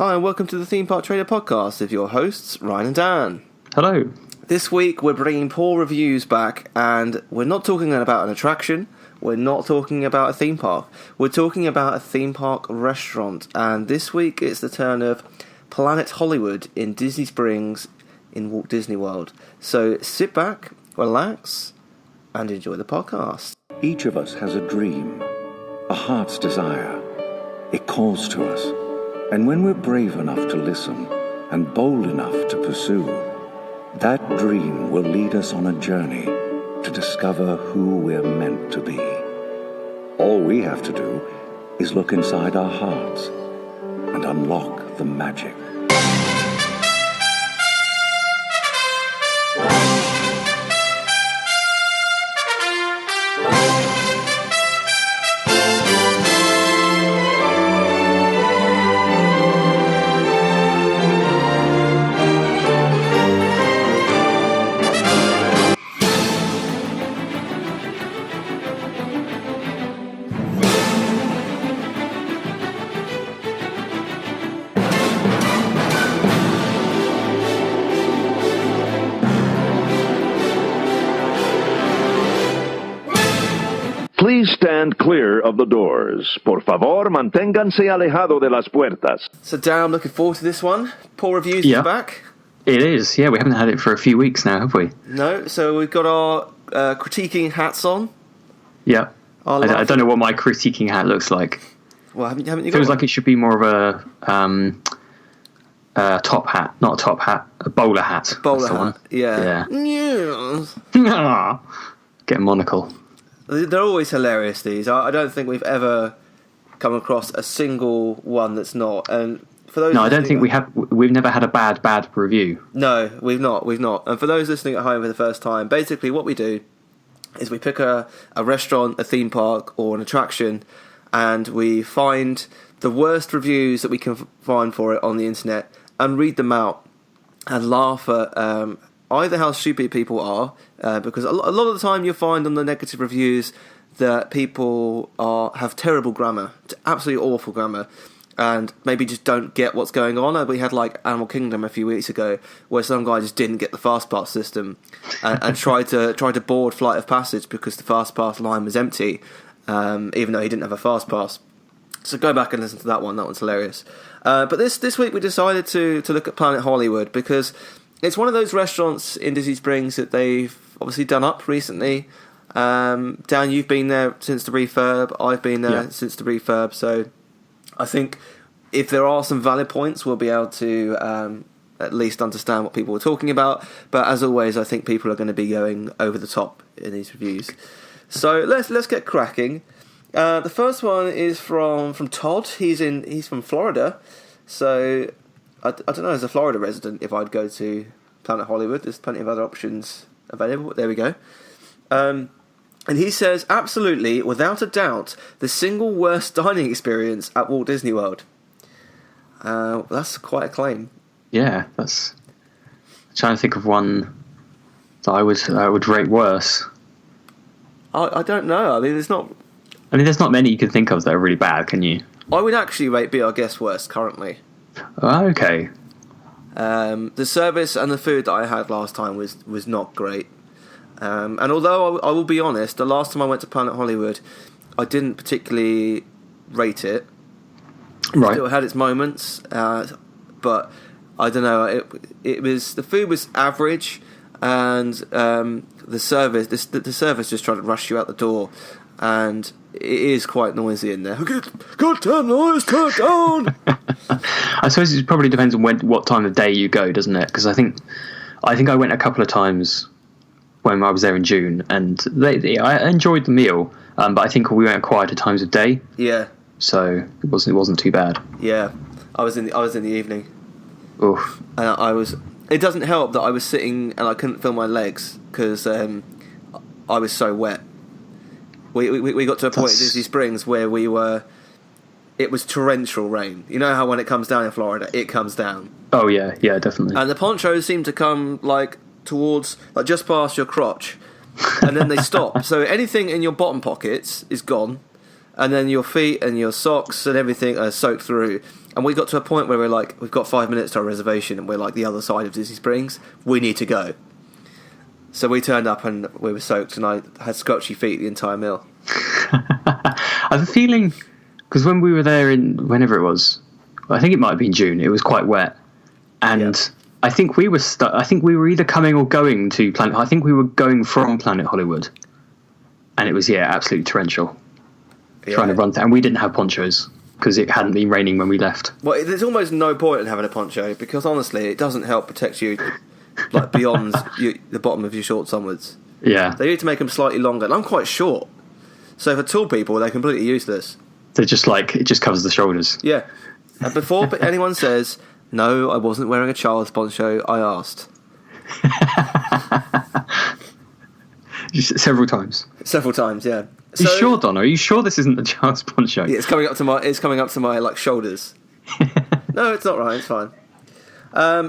Hi and welcome to the Theme Park Trader Podcast with your hosts, Ryan and Dan. Hello. This week we're bringing poor reviews back, and we're not talking about an attraction, we're not talking about a theme park, we're talking about a theme park restaurant, and this week it's the turn of Planet Hollywood in Disney Springs in Walt Disney World. So sit back, relax, and enjoy the podcast. Each of us has a dream, a heart's desire. It calls to us. And when we're brave enough to listen and bold enough to pursue, that dream will lead us on a journey to discover who we're meant to be. All we have to do is look inside our hearts and unlock the magic. Please stand clear of the doors. Por favor, manténganse alejado de las puertas. So Dan, I'm looking forward to this one. Poor reviews is back. It is, yeah. We haven't had it for a few weeks now, have we? No, so we've got our critiquing hats on. Yeah. I don't know what my critiquing hat looks like. Well, haven't you got Feels one? like it should be more of a top hat. Not a top hat, a bowler hat. Bowler That's the hat, one. yeah. Yeah. Get a monocle. They're always hilarious, these. I don't think we've ever come across a single one that's not. And for those, No, I don't think we have. We've never had a bad review. No, we've not. And for those listening at home for the first time, basically what we do is we pick a restaurant, a theme park, or an attraction, and we find the worst reviews that we can find for it on the internet and read them out and laugh at either how stupid people are, because a lot of the time you'll find on the negative reviews that people have terrible grammar, absolutely awful grammar, and maybe just don't get what's going on. We had like Animal Kingdom a few weeks ago, where some guy just didn't get the fast pass system and tried to board Flight of Passage because the fast pass line was empty, even though he didn't have a fast pass. So go back and listen to that one. That one's hilarious. But this week we decided to look at Planet Hollywood because it's one of those restaurants in Disney Springs that they've obviously done up recently. Dan, you've been there since the refurb. I've been there since the refurb. So I think if there are some valid points, we'll be able to at least understand what people were talking about. But as always, I think people are going to be going over the top in these reviews. So let's get cracking. The first one is from Todd. He's from Florida. So I don't know, as a Florida resident, if I'd go to Planet Hollywood. There's plenty of other options available, but there we go. And he says, absolutely, without a doubt, the single worst dining experience at Walt Disney World. That's quite a claim. Yeah, that's... I'm trying to think of one that I would rate worse. I don't know. there's not many you can think of that are really bad, can you? I would actually rate Be Our Guest worst currently. Oh, okay. The service and the food that I had last time was not great. And although I will be honest, the last time I went to Planet Hollywood, I didn't particularly rate it. Right. It had its moments, but I don't know. It was, the food was average, and the service just tried to rush you out the door, and it is quite noisy in there. Goddamn noise, turn it down. I suppose it probably depends on what time of day you go, doesn't it? Because I think I went a couple of times when I was there in June, and I enjoyed the meal, but I think we went at quieter times of day. Yeah. So it wasn't too bad. Yeah, I was in the evening. Oof. And it doesn't help that I was sitting and I couldn't feel my legs because I was so wet. We got to a point at Disney Springs where it was torrential rain. You know how when it comes down in Florida, it comes down. Oh yeah, definitely. And the ponchos seem to come towards just past your crotch, and then they stop. So anything in your bottom pockets is gone, and then your feet and your socks and everything are soaked through. And we got to a point where we're like, we've got 5 minutes to our reservation, and we're like the other side of Disney Springs. We need to go. So we turned up and we were soaked, and I had scotchy feet the entire meal. I have a feeling, because when we were there in whenever it was, I think it might have been June. It was quite wet, and I think we were I think we were either coming or going to Planet. I think we were going from Planet Hollywood, and it was absolutely torrential. Trying to run, and we didn't have ponchos because it hadn't been raining when we left. Well, there's almost no point in having a poncho because honestly, it doesn't help protect you like beyond the bottom of your shorts onwards. Yeah, they need to make them slightly longer, and I'm quite short, so for tall people, they're completely useless. They're just like it just covers the shoulders. Yeah, and before anyone says no, I wasn't wearing a child's poncho, I asked. Several times. Yeah. Are you sure, Donna? Are you sure this isn't the child's poncho? Yeah, it's coming up to my like shoulders. No, it's not right. It's fine.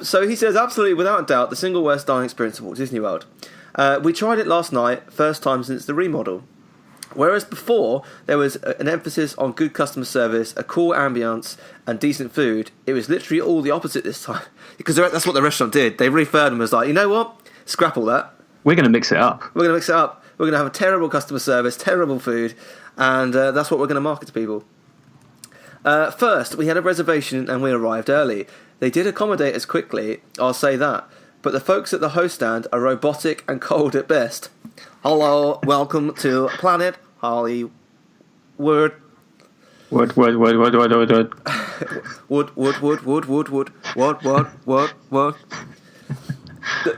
So he says, absolutely, without a doubt, the single worst dining experience of Walt Disney World. We tried it last night, first time since the remodel. Whereas before, there was an emphasis on good customer service, a cool ambience, and decent food, it was literally all the opposite this time. Because that's what the restaurant did. They refurbed and was like, you know what? Scrap all that. We're going to mix it up. We're going to have a terrible customer service, terrible food, and that's what we're going to market to people. First, we had a reservation and we arrived early. They did accommodate us quickly, I'll say that. But the folks at the host stand are robotic and cold at best. Hello, welcome to Planet Hollywood. Wood. What?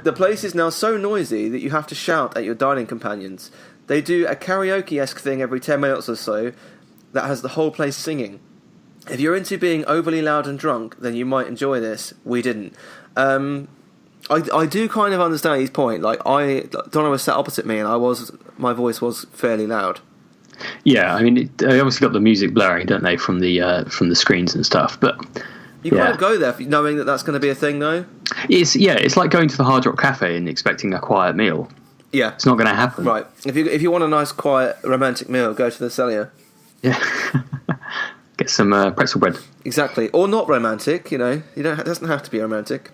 The place is now so noisy that you have to shout at your dining companions. They do a karaoke-esque thing every 10 minutes or so that has the whole place singing. If you're into being overly loud and drunk, then you might enjoy this. We didn't. I do kind of understand his point. Like, Donna was sat opposite me, and my voice was fairly loud. Yeah, I mean, they obviously got the music blaring, don't they, from the screens and stuff. But you kind of go there knowing that that's going to be a thing, though. It's like going to the Hard Rock Cafe and expecting a quiet meal. Yeah, it's not going to happen. Right. If you want a nice, quiet, romantic meal, go to the Cellier. Yeah. Get some pretzel bread. Exactly, or not romantic. You know, it doesn't have to be romantic.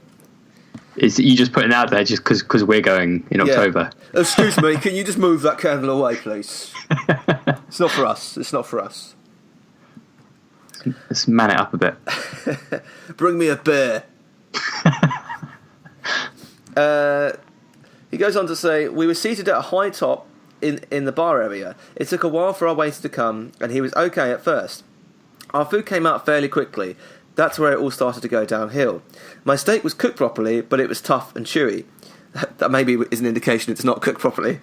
You just putting it out there just because we're going in October. Excuse me, can you just move that candle away, please? It's not for us. Let's man it up a bit. Bring me a beer. He goes on to say, we were seated at a high top in the bar area. It took a while for our waiter to come, and he was okay at first. Our food came out fairly quickly. That's where it all started to go downhill. My steak was cooked properly, but it was tough and chewy. That maybe is an indication it's not cooked properly.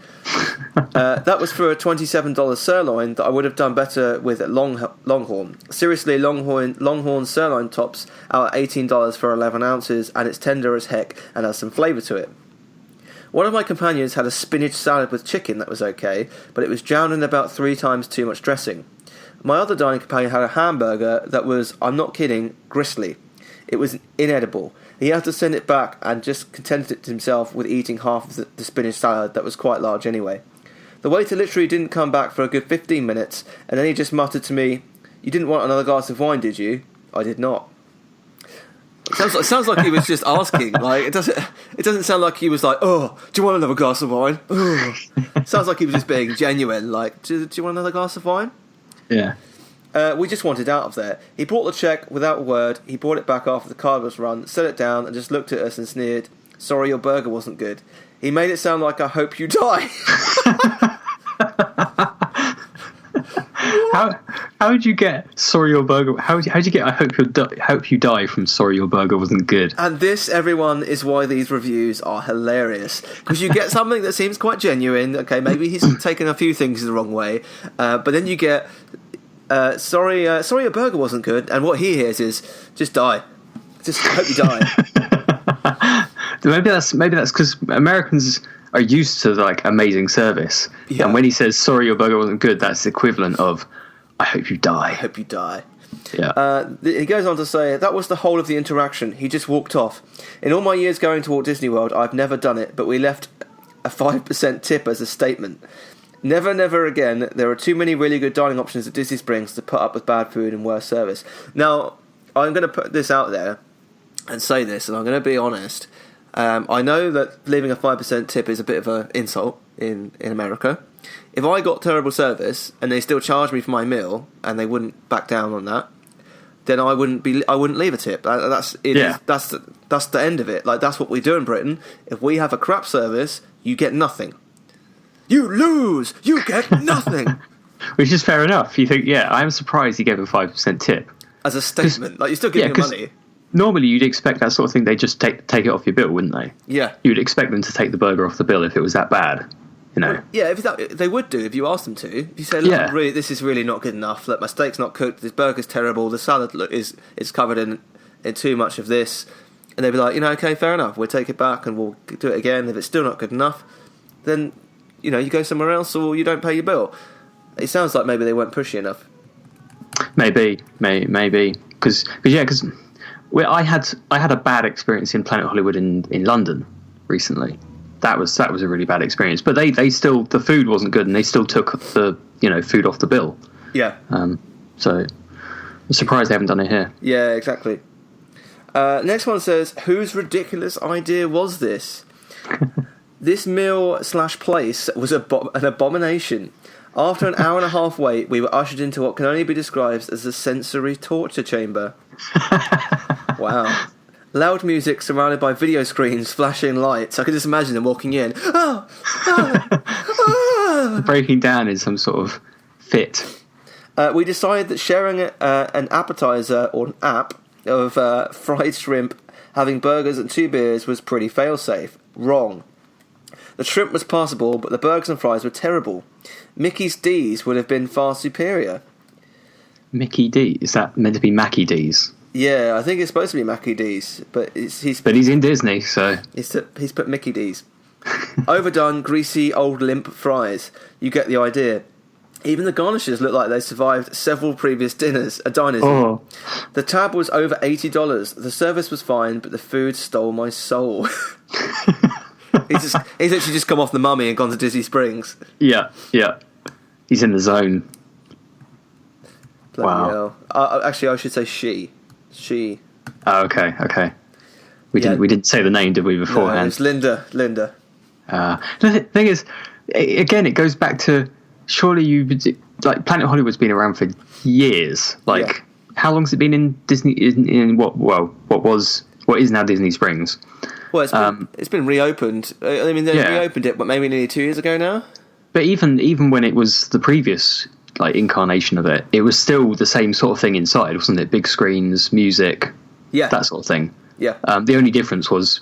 That was for a $27 sirloin that I would have done better with at Longhorn. Seriously, Longhorn sirloin tops out at $18 for 11 ounces, and it's tender as heck and has some flavour to it. One of my companions had a spinach salad with chicken that was okay, but it was drowned in about 3 times too much dressing. My other dining companion had a hamburger that was, I'm not kidding, gristly. It was inedible. He had to send it back and just contented himself with eating half of the spinach salad that was quite large anyway. The waiter literally didn't come back for a good 15 minutes, and then he just muttered to me, "You didn't want another glass of wine, did you?" I did not. It sounds like he was just asking. Like it doesn't sound like he was like, "Oh, do you want another glass of wine?" Sounds like he was just being genuine. Like, do you want another glass of wine? Yeah. We just wanted out of there. He brought the check without a word. He brought it back after the card was run, set it down, and just looked at us and sneered, "Sorry, your burger wasn't good." He made it sound like, "I hope you die." How would you get "sorry your burger"? How'd you get "I hope you die" from "sorry your burger wasn't good"? And this, everyone, is why these reviews are hilarious, because you get something that seems quite genuine. Okay, maybe he's taken a few things the wrong way, but then you get sorry your burger wasn't good, and what he hears is just die. Just hope you die. Maybe that's because Americans are used to like amazing service, and when he says "sorry your burger wasn't good," that's the equivalent of "I hope you die." I hope you die. Yeah. He goes on to say, that was the whole of the interaction. He just walked off. In all my years going to Walt Disney World, I've never done it, but we left a 5% tip as a statement. Never, never again. There are too many really good dining options at Disney Springs to put up with bad food and worse service. Now, I'm going to put this out there and say this, and I'm going to be honest. I know that leaving a 5% tip is a bit of an insult in America. If I got terrible service and they still charged me for my meal and they wouldn't back down on that, then I wouldn't leave a tip. That's the end of it. Like, that's what we do in Britain. If we have a crap service, you get nothing. You lose. You get nothing. Which is fair enough. You think, yeah, I'm surprised he gave a 5% tip As a statement, like, you're still giving them money. Normally, you'd expect that sort of thing. They just take it off your bill, wouldn't they? Yeah. You'd expect them to take the burger off the bill if it was that bad. You know. Well, yeah, they would do if you asked them to. If you say, "Look, really, this is really not good enough. Look, my steak's not cooked. This burger's terrible. The salad is covered in too much of this," and they'd be like, "Okay, fair enough. We'll take it back and we'll do it again. If it's still not good enough, then you go somewhere else or you don't pay your bill." It sounds like maybe they weren't pushy enough. Maybe, because I had a bad experience in Planet Hollywood in London recently. That was a really bad experience. But they still, the food wasn't good and they still took the food off the bill. Yeah. So I'm surprised they haven't done it here. Yeah, exactly. Next one says, whose ridiculous idea was this? This meal/place was an abomination. After an hour and a half wait, we were ushered into what can only be described as a sensory torture chamber. Wow. Loud music surrounded by video screens, flashing lights. I could just imagine them walking in. Breaking down in some sort of fit. We decided that sharing an appetizer or an app of fried shrimp, having burgers and 2 beers was pretty fail-safe. Wrong. The shrimp was passable, but the burgers and fries were terrible. Mickey's D's would have been far superior. Mickey D? Is that meant to be Mackie D's? Yeah, I think it's supposed to be Mackie D's, but he's in Disney, so he's put Mickey D's. Overdone, greasy, old limp fries. You get the idea. Even the garnishes look like they survived several previous diners. Oh. The tab was over $80. The service was fine, but the food stole my soul. He's actually just come off The Mummy and gone to Disney Springs. Yeah. He's in the zone. Bloody hell. Actually, I should say she. Oh, okay. We didn't say the name, did we, beforehand? No, it's Linda. The thing is, again, it goes back to, surely Planet Hollywood's been around for years. How long's it been in Disney? In what is now Disney Springs? Well, it's been reopened. I mean, they reopened it, but maybe nearly 2 years ago now. But even when it was the previous incarnation of it, it was still the same sort of thing inside, wasn't it? Big screens, music, that sort of thing. Yeah. The only difference was,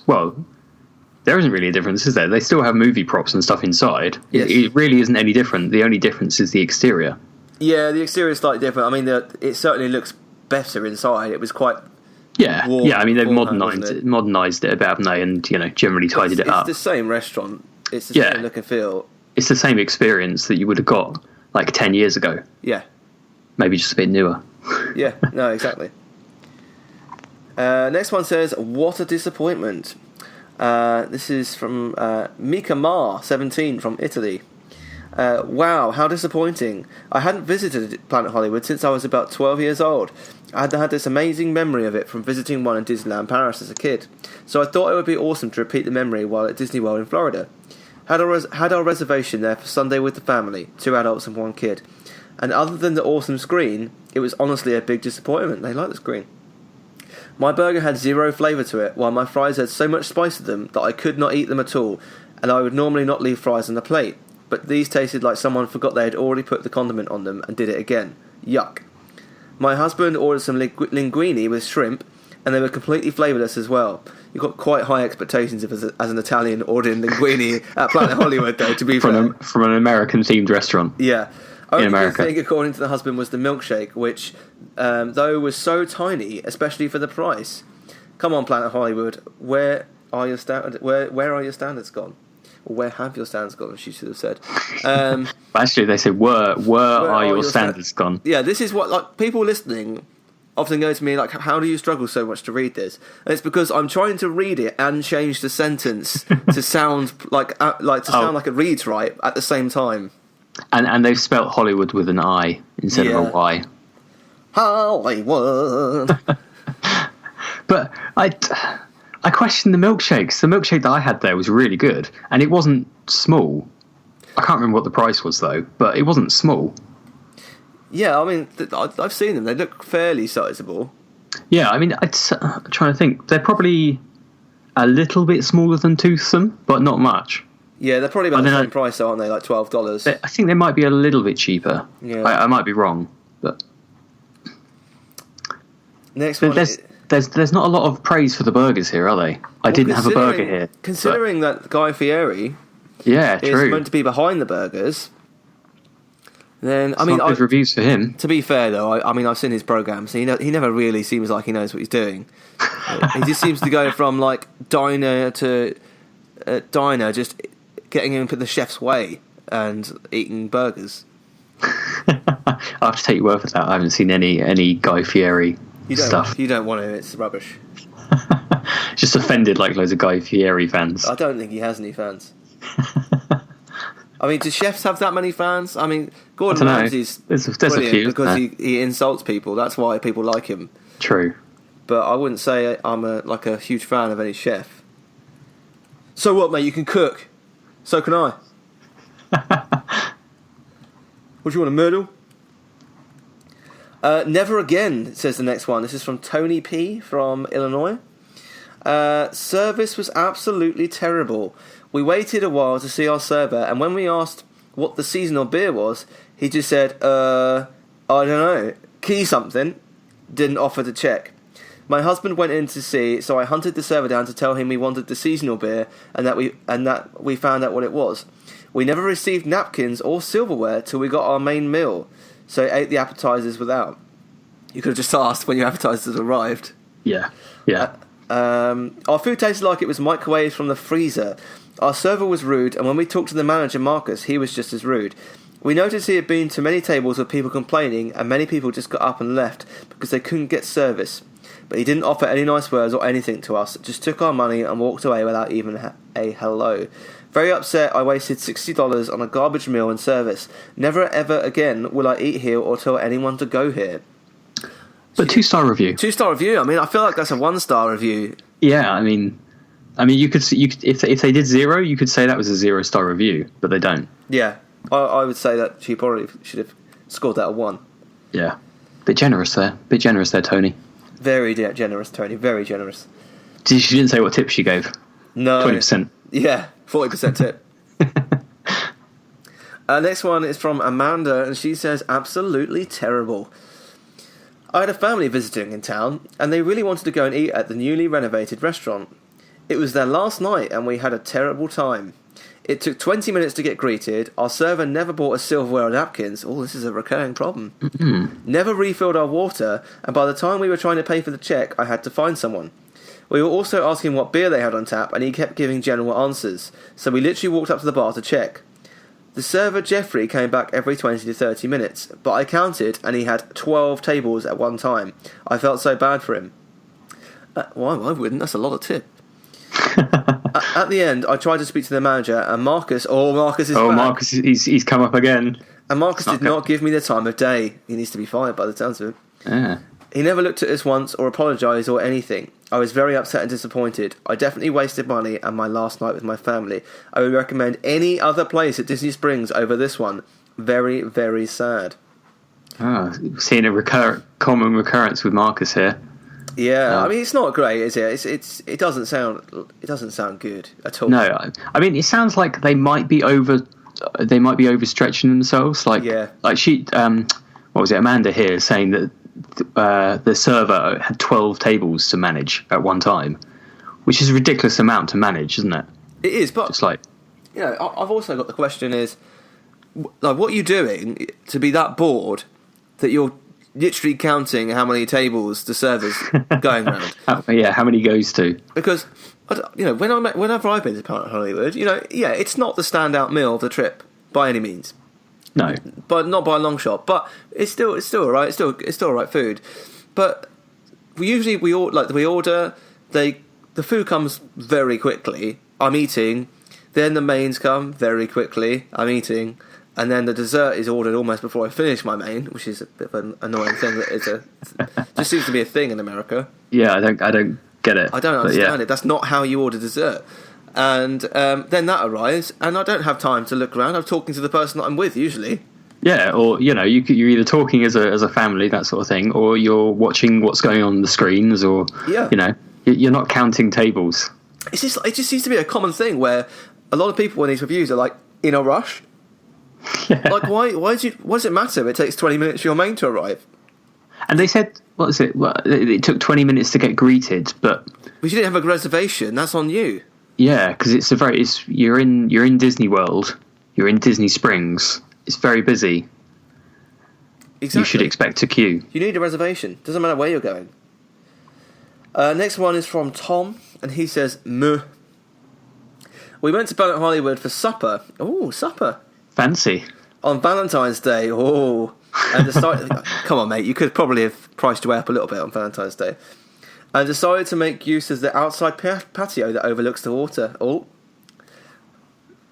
there isn't really a difference, is there? They still have movie props and stuff inside. Yes. It really isn't any different. The only difference is the exterior. Yeah, the exterior is slightly different. I mean, it certainly looks better inside. It was quite... warm. I mean, they've modernised it a bit, haven't they? And generally tidied it up. It's the same restaurant. It's the same look and feel. It's the same experience that you would have got 10 years ago. Yeah. Maybe just a bit newer. Yeah, no, exactly. Next one says, what a disappointment. This is from Mika Ma, 17, from Italy. Wow, how disappointing. I hadn't visited Planet Hollywood since I was about 12 years old. I had this amazing memory of it from visiting one in Disneyland Paris as a kid. So I thought it would be awesome to repeat the memory while at Disney World in Florida. Had our reservation there for Sunday with the family, 2 adults and 1 kid. And other than the awesome screen, it was honestly a big disappointment. They like the screen. My burger had 0 flavour to it, while my fries had so much spice to them that I could not eat them at all, and I would normally not leave fries on the plate. But these tasted like someone forgot they had already put the condiment on them and did it again. Yuck. My husband ordered some linguine with shrimp, and they were completely flavourless as well. You've got quite high expectations as an Italian ordering linguine at Planet Hollywood, though, to be fair. From an American-themed restaurant. Yeah. Only America. good thing, according to the husband, was the milkshake, which, though, was so tiny, especially for the price. Come on, Planet Hollywood, where are your standards gone? Or where have your standards gone, she should have said. Actually, they say, where are your standards gone? Yeah, this is what people listening often go to me how do you struggle so much to read this? And it's because I'm trying to read it and change the sentence to sound like it reads right at the same time. And they've spelt Hollywood with an I instead of a Y. Hollywood. But I question the milkshakes. The milkshake that I had there was really good, and it wasn't small. I can't remember what the price was though, but it wasn't small. Yeah, I mean, I've seen them. They look fairly sizable. Yeah, I mean, I'm trying to think. They're probably a little bit smaller than Toothsome, but not much. Yeah, they're probably about the same price, aren't they? Like $12. I think they might be a little bit cheaper. Yeah, I might be wrong, but next one. There's not a lot of praise for the burgers here, are they? I didn't have a burger here. Considering that Guy Fieri, true, is meant to be behind the burgers. Then I mean, good reviews for him. To be fair, though, I mean, I've seen his programs. He never really seems like he knows what he's doing. He just seems to go from like diner to diner, just getting him the chef's way and eating burgers. I have to take your word for that. I haven't seen any Guy Fieri stuff. You don't want to. It's rubbish. Just offended like loads of Guy Fieri fans. I don't think he has any fans. I mean, do chefs have that many fans? I mean, Gordon Ramsay's there's brilliant a few, because he insults people. That's why people like him. True. But I wouldn't say I'm a huge fan of any chef. So what, mate? You can cook. So can I. What do you want, a myrtle? Never again, says the next one. This is from Tony P. from Illinois. Service was absolutely terrible. We waited a while to see our server, and when we asked what the seasonal beer was, he just said, I don't know, key something. Didn't offer to check. My husband went in to see, so I hunted the server down to tell him we wanted the seasonal beer, and that we found out what it was. We never received napkins or silverware till we got our main meal, so ate the appetizers without. You could have just asked when your appetizers arrived. Yeah. Our food tasted like it was microwaved from the freezer. Our server was rude, and when we talked to the manager, Marcus, he was just as rude. We noticed he had been to many tables with people complaining, and many people just got up and left because they couldn't get service. But he didn't offer any nice words or anything to us, just took our money and walked away without even a hello. Very upset, I wasted $60 on a garbage meal and service. Never ever again will I eat here or tell anyone to go here. But 2-star review. 2-star review. I mean, I feel like that's a 1-star review. Yeah, I mean, you could if they did 0, you could say that was a 0-star review, but they don't. Yeah, I would say that she probably should have scored that a 1. Yeah, bit generous there, Tony. Very generous, Tony. Very generous. She didn't say what tip she gave. No, 20%. Yeah, 40% tip. Next one is from Amanda, and she says, absolutely terrible. I had a family visiting in town, and they really wanted to go and eat at the newly renovated restaurant. It was their last night, and we had a terrible time. It took 20 minutes to get greeted. Our server never bought us silverware or napkins. Oh, this is a recurring problem. Mm-hmm. Never refilled our water, and by the time we were trying to pay for the check, I had to find someone. We were also asking what beer they had on tap, and he kept giving general answers, so we literally walked up to the bar to check. The server, Jeffrey, came back every 20 to 30 minutes, but I counted, and he had 12 tables at one time. I felt so bad for him. Why wouldn't? That's a lot of tip. At the end, I tried to speak to the manager, and Marcus is back. Marcus, he's come up again. And Marcus did not give me the time of day. He needs to be fired by the sounds of it. Yeah. He never looked at us once or apologised or anything. I was very upset and disappointed. I definitely wasted money and my last night with my family. I would recommend any other place at Disney Springs over this one. Very, very sad. Seeing a common recurrence with Marcus here. Yeah, I mean, it's not great, is it? It doesn't sound good at all. No, I mean, it sounds like they might be overstretching themselves. Like she, what was it? Amanda here saying that the server had 12 tables to manage at one time, which is a ridiculous amount to manage, isn't it? It is, but it's like, I've also got the question is, like, what are you doing to be that bored that you're literally counting how many tables the server's going around? How many goes to? Because whenever I've been to Planet Hollywood, it's not the standout meal of the trip by any means. No, but not by a long shot. But it's still alright. It's still alright food. But we order. The food comes very quickly. I'm eating. Then the mains come very quickly. I'm eating, and then the dessert is ordered almost before I finish my main, which is a bit of an annoying thing. That just seems to be a thing in America. Yeah, I don't get it. I don't understand it. That's not how you order dessert. And then that arrives, and I don't have time to look around. I'm talking to the person that I'm with usually. Yeah, or you're either talking as a family, that sort of thing, or you're watching what's going on the screens, or you're not counting tables. It just seems to be a common thing where a lot of people in these reviews are like in a rush. Yeah. Like why does it matter? It takes 20 minutes for your main to arrive. And they said, what is it? Well, it took 20 minutes to get greeted, but you didn't have a reservation. That's on you. Yeah, because you're in Disney World, you're in Disney Springs. It's very busy. Exactly. You should expect a queue. You need a reservation. Doesn't matter where you're going. Next one is from Tom, and he says, "Muh. We went to Planet Hollywood for supper. Oh, supper. Fancy. On Valentine's Day. Oh. And decided, come on, mate. You could probably have priced your way up a little bit on Valentine's Day. And decided to make use of the outside patio that overlooks the water. Oh.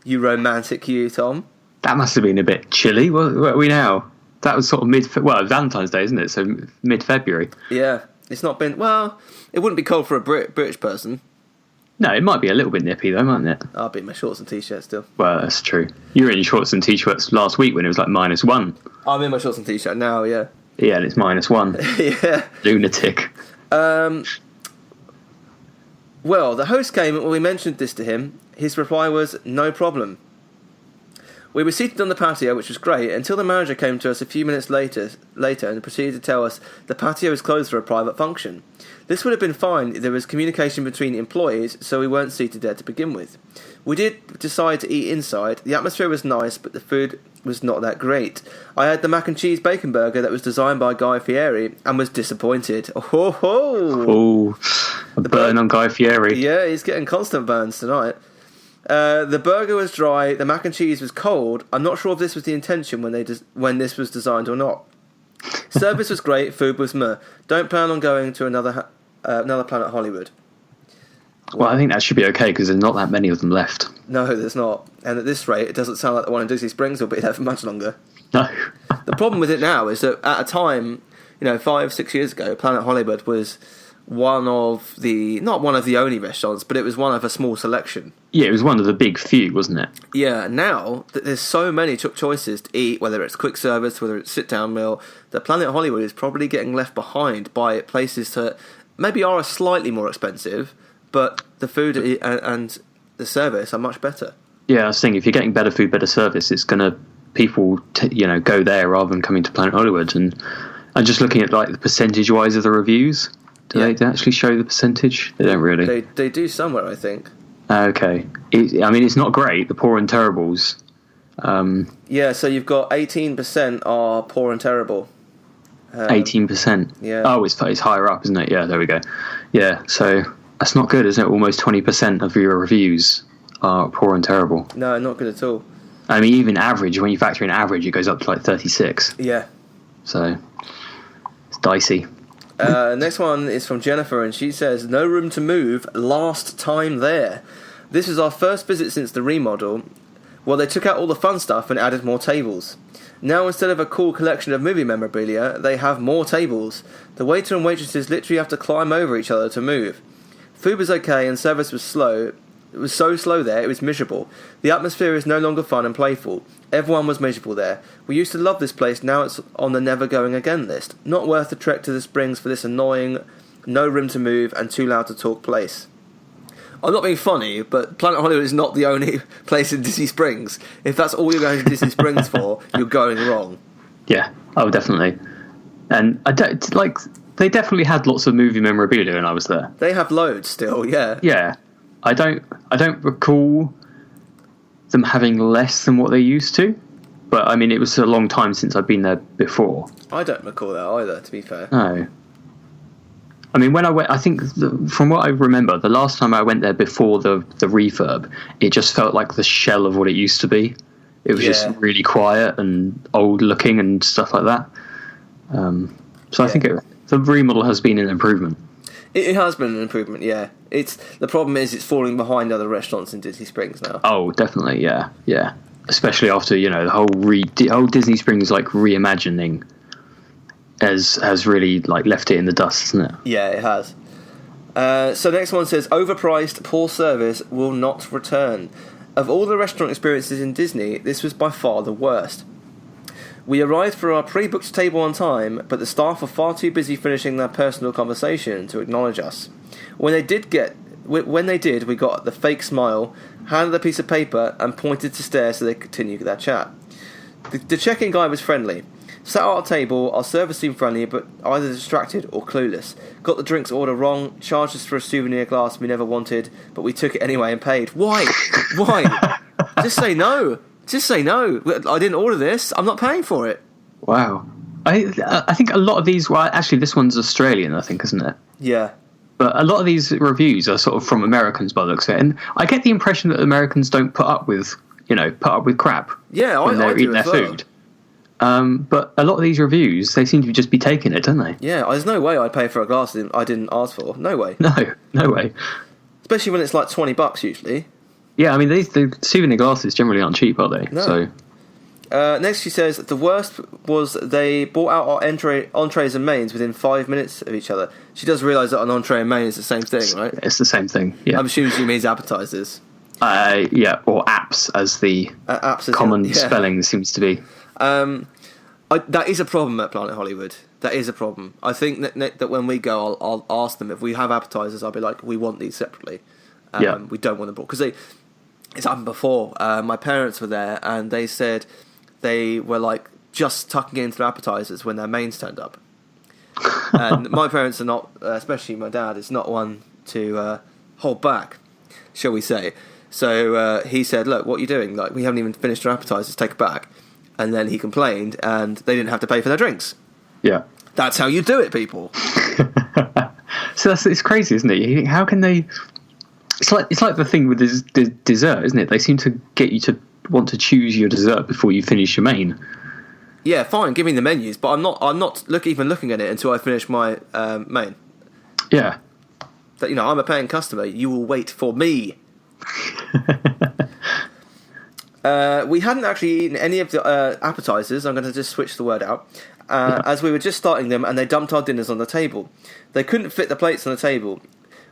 You romantic you, Tom. That must have been a bit chilly. Where are we now? That was sort of Valentine's Day, isn't it? So mid-February. Yeah. It's not been... Well, it wouldn't be cold for a British person. No, it might be a little bit nippy, though, mightn't it? I'll be in my shorts and T-shirt still. Well, that's true. You were in your shorts and T-shirts last week when it was like -1. I'm in my shorts and T-shirt now, yeah. Yeah, and it's -1. Yeah. Lunatic. Well, the host came and when we mentioned this to him, his reply was, no problem. We were seated on the patio, which was great, until the manager came to us a few minutes later and proceeded to tell us the patio is closed for a private function. This would have been fine if there was communication between employees, so we weren't seated there to begin with. We did decide to eat inside. The atmosphere was nice, but the food was not that great. I had the mac and cheese bacon burger that was designed by Guy Fieri and was disappointed. Oh, a burn on Guy Fieri. Yeah, he's getting constant burns tonight. The burger was dry, the mac and cheese was cold. I'm not sure if this was the intention when this was designed or not. Service was great, food was meh. Don't plan on going to another Planet Hollywood. Well, I think that should be okay because there's not that many of them left. No, there's not. And at this rate, it doesn't sound like the one in Disney Springs will be there for much longer. No. The problem with it now is that at a time, 5-6 years ago, Planet Hollywood was not one of the only restaurants, but it was one of a small selection. Yeah, it was one of the big few, wasn't it? Yeah, now there's so many choices to eat, whether it's quick service, whether it's sit-down meal, that Planet Hollywood is probably getting left behind by places that maybe are slightly more expensive, but the food and the service are much better. Yeah, I was thinking, if you're getting better food, better service, it's going to people go there rather than coming to Planet Hollywood. And just looking at like the percentage-wise of the reviews, do they actually show the percentage? They don't really. They do somewhere, I think. Okay. It's not great, the poor and terribles. Yeah, so you've got 18% are poor and terrible. 18%? Yeah. Oh, it's higher up, isn't it? Yeah, there we go. Yeah, so that's not good, isn't it? Almost 20% of your reviews are poor and terrible. No, not good at all. I mean, even average, when you factor in average, it goes up to like 36. Yeah. So, it's dicey. Next one is from Jennifer, and she says, no room to move, last time there. This was our first visit since the remodel. Well, they took out all the fun stuff and added more tables. Now, instead of a cool collection of movie memorabilia, they have more tables. The waiter and waitresses literally have to climb over each other to move. Food was okay and service was slow. It was so slow there, it was miserable. The atmosphere is no longer fun and playful. Everyone was miserable there. We used to love this place, now it's on the never going again list. Not worth the trek to the Springs for this annoying, no room to move and too loud to talk place. I'm not being funny, but Planet Hollywood is not the only place in Disney Springs. If that's all you're going to Disney Springs for, you're going wrong. Yeah, oh, definitely. And they definitely had lots of movie memorabilia when I was there. They have loads still, yeah. Yeah. I don't recall them having less than what they used to, but I mean it was a long time since I've been there before. I don't recall that either, to be fair. No. I mean, when I went, I think from what I remember, the last time I went there before the refurb, it just felt like the shell of what it used to be. It was just really quiet and old looking and stuff like that. I think the remodel has been an improvement. It has been an improvement, yeah. The problem is it's falling behind other restaurants in Disney Springs now. Oh, definitely, yeah. especially after the whole Disney Springs like reimagining has really like left it in the dust, hasn't it? Yeah, it has. So next one says, overpriced, poor service, will not return. Of all the restaurant experiences in Disney, this was by far the worst. We arrived for our pre-booked table on time, but the staff were far too busy finishing their personal conversation to acknowledge us. When they did, we got the fake smile, handed a piece of paper, and pointed to stare so they could continue their chat. The check-in guy was friendly. Sat at our table, our service seemed friendly, but either distracted or clueless. Got the drinks order wrong, charged us for a souvenir glass we never wanted, but we took it anyway and paid. Why? Why? Just say no. Just say no. I didn't order this. I'm not paying for it. Wow. I think a lot of these... Well, actually, this one's Australian, I think, isn't it? Yeah. But a lot of these reviews are sort of from Americans by the looks of it. And I get the impression that Americans don't put up with crap when they're eating their food. But a lot of these reviews, they seem to just be taking it, don't they? Yeah, there's no way I'd pay for a glass I didn't ask for. No way. No way. Especially when it's like $20 usually. Yeah, I mean, the souvenir glasses generally aren't cheap, are they? No. So. Next, she says, the worst was they brought out our entrees and mains within 5 minutes of each other. She does realise that an entree and main is the same thing, right? It's the same thing, yeah. I'm assuming she means appetisers. Yeah, or apps, as the common spelling seems to be. That is a problem at Planet Hollywood. That is a problem. I think that when we go, I'll ask them if we have appetisers. I'll be like, we want these separately. We don't want them brought, because it's happened before. My parents were there, and they said they were like just tucking into their appetisers when their mains turned up. And my parents are not, especially my dad, is not one to hold back, shall we say. So he said, look, what are you doing? Like, we haven't even finished our appetisers, take it back. And then he complained, and they didn't have to pay for their drinks. Yeah. That's how you do it, people. So it's crazy, isn't it? You think, how can they... It's like the thing with dessert, isn't it? They seem to get you to want to choose your dessert before you finish your main. Yeah, fine, give me the menus, but I'm not even looking at it until I finish my main. Yeah. That, I'm a paying customer. You will wait for me. We hadn't actually eaten any of the appetisers. I'm going to just switch the word out. As we were just starting them, and they dumped our dinners on the table. They couldn't fit the plates on the table.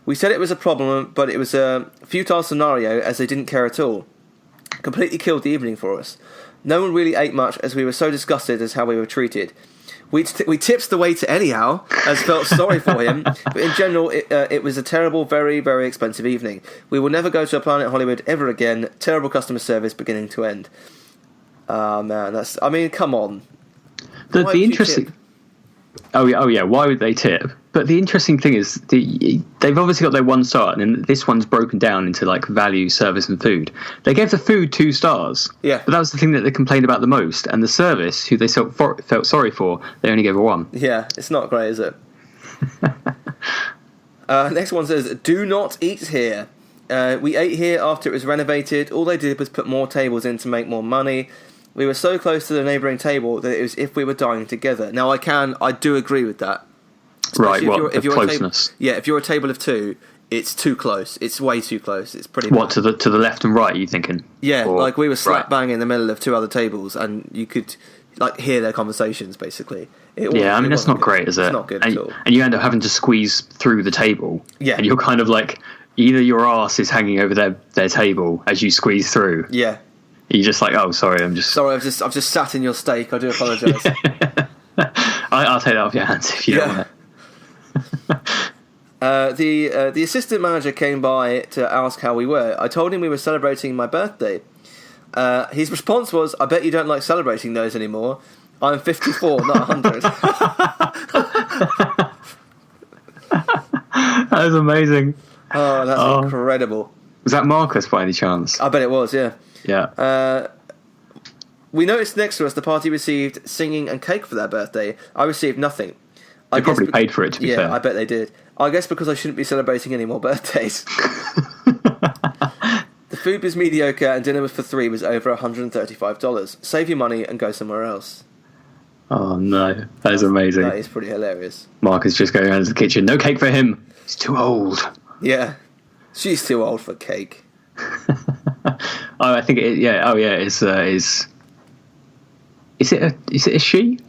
We said it was a problem, but it was a futile scenario as they didn't care at all. Completely killed the evening for us. No one really ate much as we were so disgusted as how we were treated. We tipped the waiter anyhow, as felt sorry for him, but in general it was a terrible, very, very expensive evening. We will never go to a Planet Hollywood ever again. Terrible customer service beginning to end. Man, come on. The interesting... Oh yeah. Why would they tip? But the interesting thing is, they've obviously got their 1 star, and then this one's broken down into like value, service, and food. They gave the food 2 stars. Yeah. But that was the thing that they complained about the most. And the service, who they felt sorry for, they only gave a 1. Yeah, it's not great, is it? Next one says, do not eat here. We ate here after it was renovated. All they did was put more tables in to make more money. We were so close to the neighbouring table that it was if we were dining together. Now, I do agree with that. Especially if you're closeness. If you're a table of 2, it's too close. It's way too close. It's pretty. What, to the left and right? Are you thinking? Yeah, like we were slap bang in the middle of 2 other tables, and you could like hear their conversations basically. That's not great, is it? It's not good at all. And you end up having to squeeze through the table. Yeah, and you're kind of like either your arse is hanging over their table as you squeeze through. Yeah. You're just like, oh, sorry, I've just sat in your steak. I do apologise. I'll take that off your hands if you don't want it. The assistant manager came by to ask how we were. I told him we were celebrating my birthday. His response was, I bet you don't like celebrating those anymore. I'm 54, not 100. That was amazing. Oh, that's incredible. Was that Marcus by any chance? I bet it was, yeah. Yeah. We noticed next to us the party received singing and cake for their birthday. I received nothing. They probably paid for it, to be fair. Yeah, I bet they did. I guess because I shouldn't be celebrating any more birthdays. The food was mediocre and dinner for 3 was over $135. Save your money and go somewhere else. Oh no, that is amazing. That is pretty hilarious. Mark is just going around to the kitchen. No cake for him. He's too old. Yeah, she's too old for cake. I think it. Yeah. Oh, yeah. Is it a she?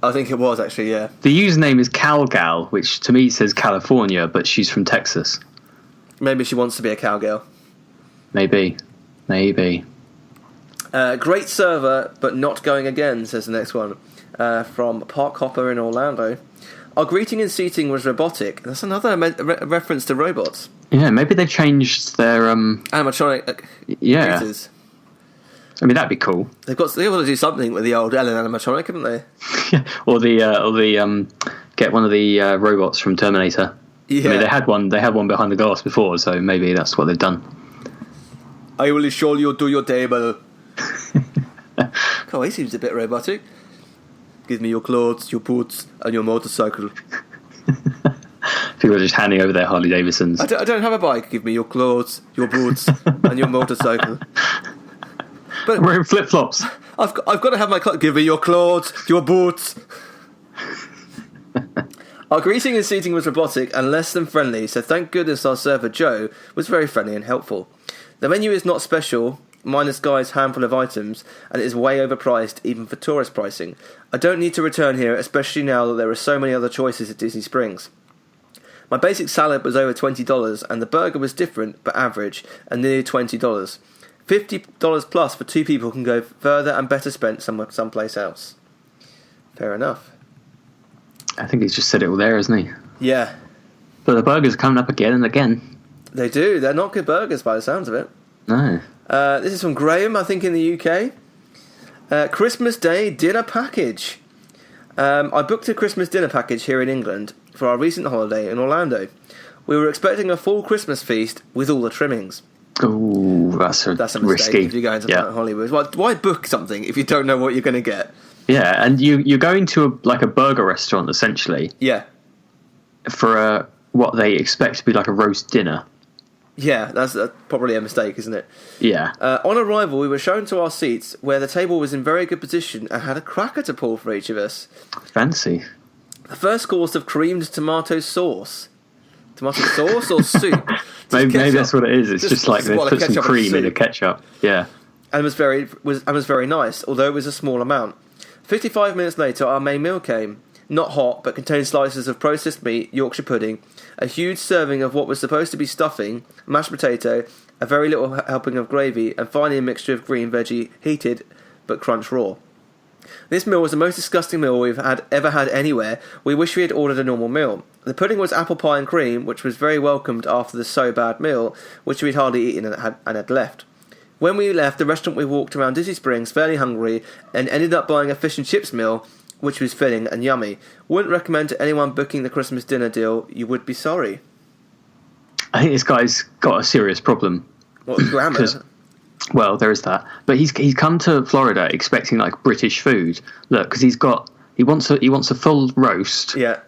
I think it was actually. Yeah. The username is Calgal, which to me says California, but she's from Texas. Maybe she wants to be a cowgirl. Maybe. Great server, but not going again, says the next one. From Park Hopper in Orlando. Our greeting and seating was robotic. That's another reference to robots. Yeah, maybe they changed their animatronic greeters. I mean, that'd be cool. They've got to do something with the old Ellen animatronic, haven't they? or the get one of the robots from Terminator. Yeah. I mean, they had one behind the glass before, so maybe that's what they've done. I will show you to your table. Oh, he seems a bit robotic. Give me your clothes, your boots, and your motorcycle. People are just handing over their Harley Davidsons. I don't have a bike. Give me your clothes, your boots, and your motorcycle. But I'm wearing flip-flops. I've got to have my give me your clothes, your boots. Our greeting and seating was robotic and less than friendly, so thank goodness our server Joe was very friendly and helpful. The menu is not special, minus Guy's handful of items, and it is way overpriced even for tourist pricing. I don't need to return here, especially now that there are so many other choices at Disney Springs. My basic salad was over $20 and the burger was different but average and nearly $20. $50 plus for 2 people can go further and better spent someplace else. Fair enough. I think he's just said it all there, hasn't he? Yeah. But the burgers are coming up again and again. They do. They're not good burgers by the sounds of it. No. This is from Graham, I think, in the UK. Christmas Day dinner package. I booked a Christmas dinner package here in England for our recent holiday in Orlando. We were expecting a full Christmas feast with all the trimmings. Ooh, that's a mistake risky. if you're going to Hollywood. Why book something if you don't know what you're going to get? Yeah, and you're going to a burger restaurant, essentially. Yeah. For what they expect to be like a roast dinner. Yeah, that's probably a mistake, isn't it? Yeah. On arrival, we were shown to our seats where the table was in very good position and had a cracker to pull for each of us. Fancy. The first course of creamed tomato sauce. Tomato sauce or soup? maybe that's what it is. It's just like they put some cream in a ketchup. Yeah. And was very nice, although it was a small amount. 55 minutes later, our main meal came. Not hot, but contained slices of processed meat, Yorkshire pudding, a huge serving of what was supposed to be stuffing, mashed potato, a very little helping of gravy, and finally a mixture of green veggie, heated but crunch raw. This meal was the most disgusting meal we've ever had anywhere. We wish we had ordered a normal meal. The pudding was apple pie and cream, which was very welcomed after the so bad meal, which we'd hardly eaten and had left. When we left the restaurant, we walked around Disney Springs fairly hungry and ended up buying a fish and chips meal, which was filling and yummy. Wouldn't recommend to anyone booking the Christmas dinner deal. You would be sorry. I think this guy's got a serious problem. What, grammar? Well, there is that. But he's come to Florida expecting like British food. Look, because he wants a full roast. Yeah.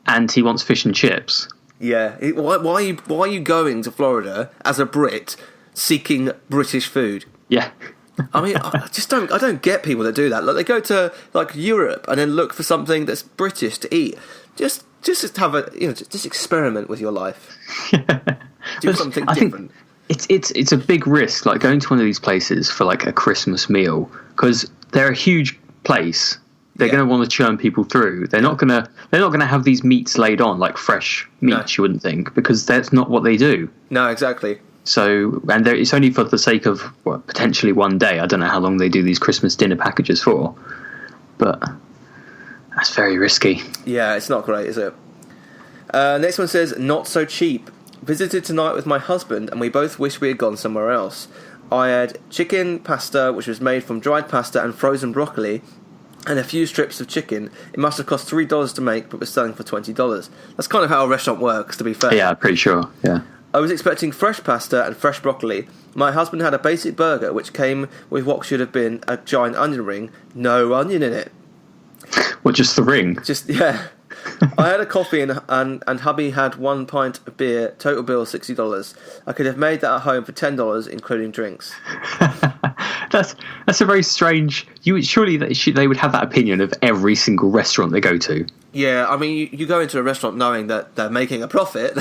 And he wants fish and chips. Yeah. Why are you going to Florida as a Brit seeking British food? Yeah. I mean, I don't get people that do that. Like, they go to like Europe and then look for something that's British to eat. Just have just experiment with your life. Do something different. It's a big risk, like going to one of these places for like a Christmas meal, because they're a huge place. They're going to want to churn people through. They're not gonna have these meats laid on like fresh meat. You wouldn't think, because that's not what they do. No, exactly. So, and it's only for the sake of potentially one day. I don't know how long they do these Christmas dinner packages for, but that's very risky. Yeah, it's not great, is it? Next one says, not so cheap. Visited tonight with my husband, and we both wish we had gone somewhere else. I had chicken pasta, which was made from dried pasta and frozen broccoli, and a few strips of chicken. It must have cost $3 to make, but was selling for $20. That's kind of how a restaurant works, to be fair. Yeah, pretty sure, yeah. I was expecting fresh pasta and fresh broccoli. My husband had a basic burger, which came with what should have been a giant onion ring. No onion in it. What, just the ring? Just, yeah. I had a coffee and hubby had 1 pint of beer, total bill $60. I could have made that at home for $10, including drinks. That's a very strange... Surely they would have that opinion of every single restaurant they go to. Yeah, I mean, you go into a restaurant knowing that they're making a profit.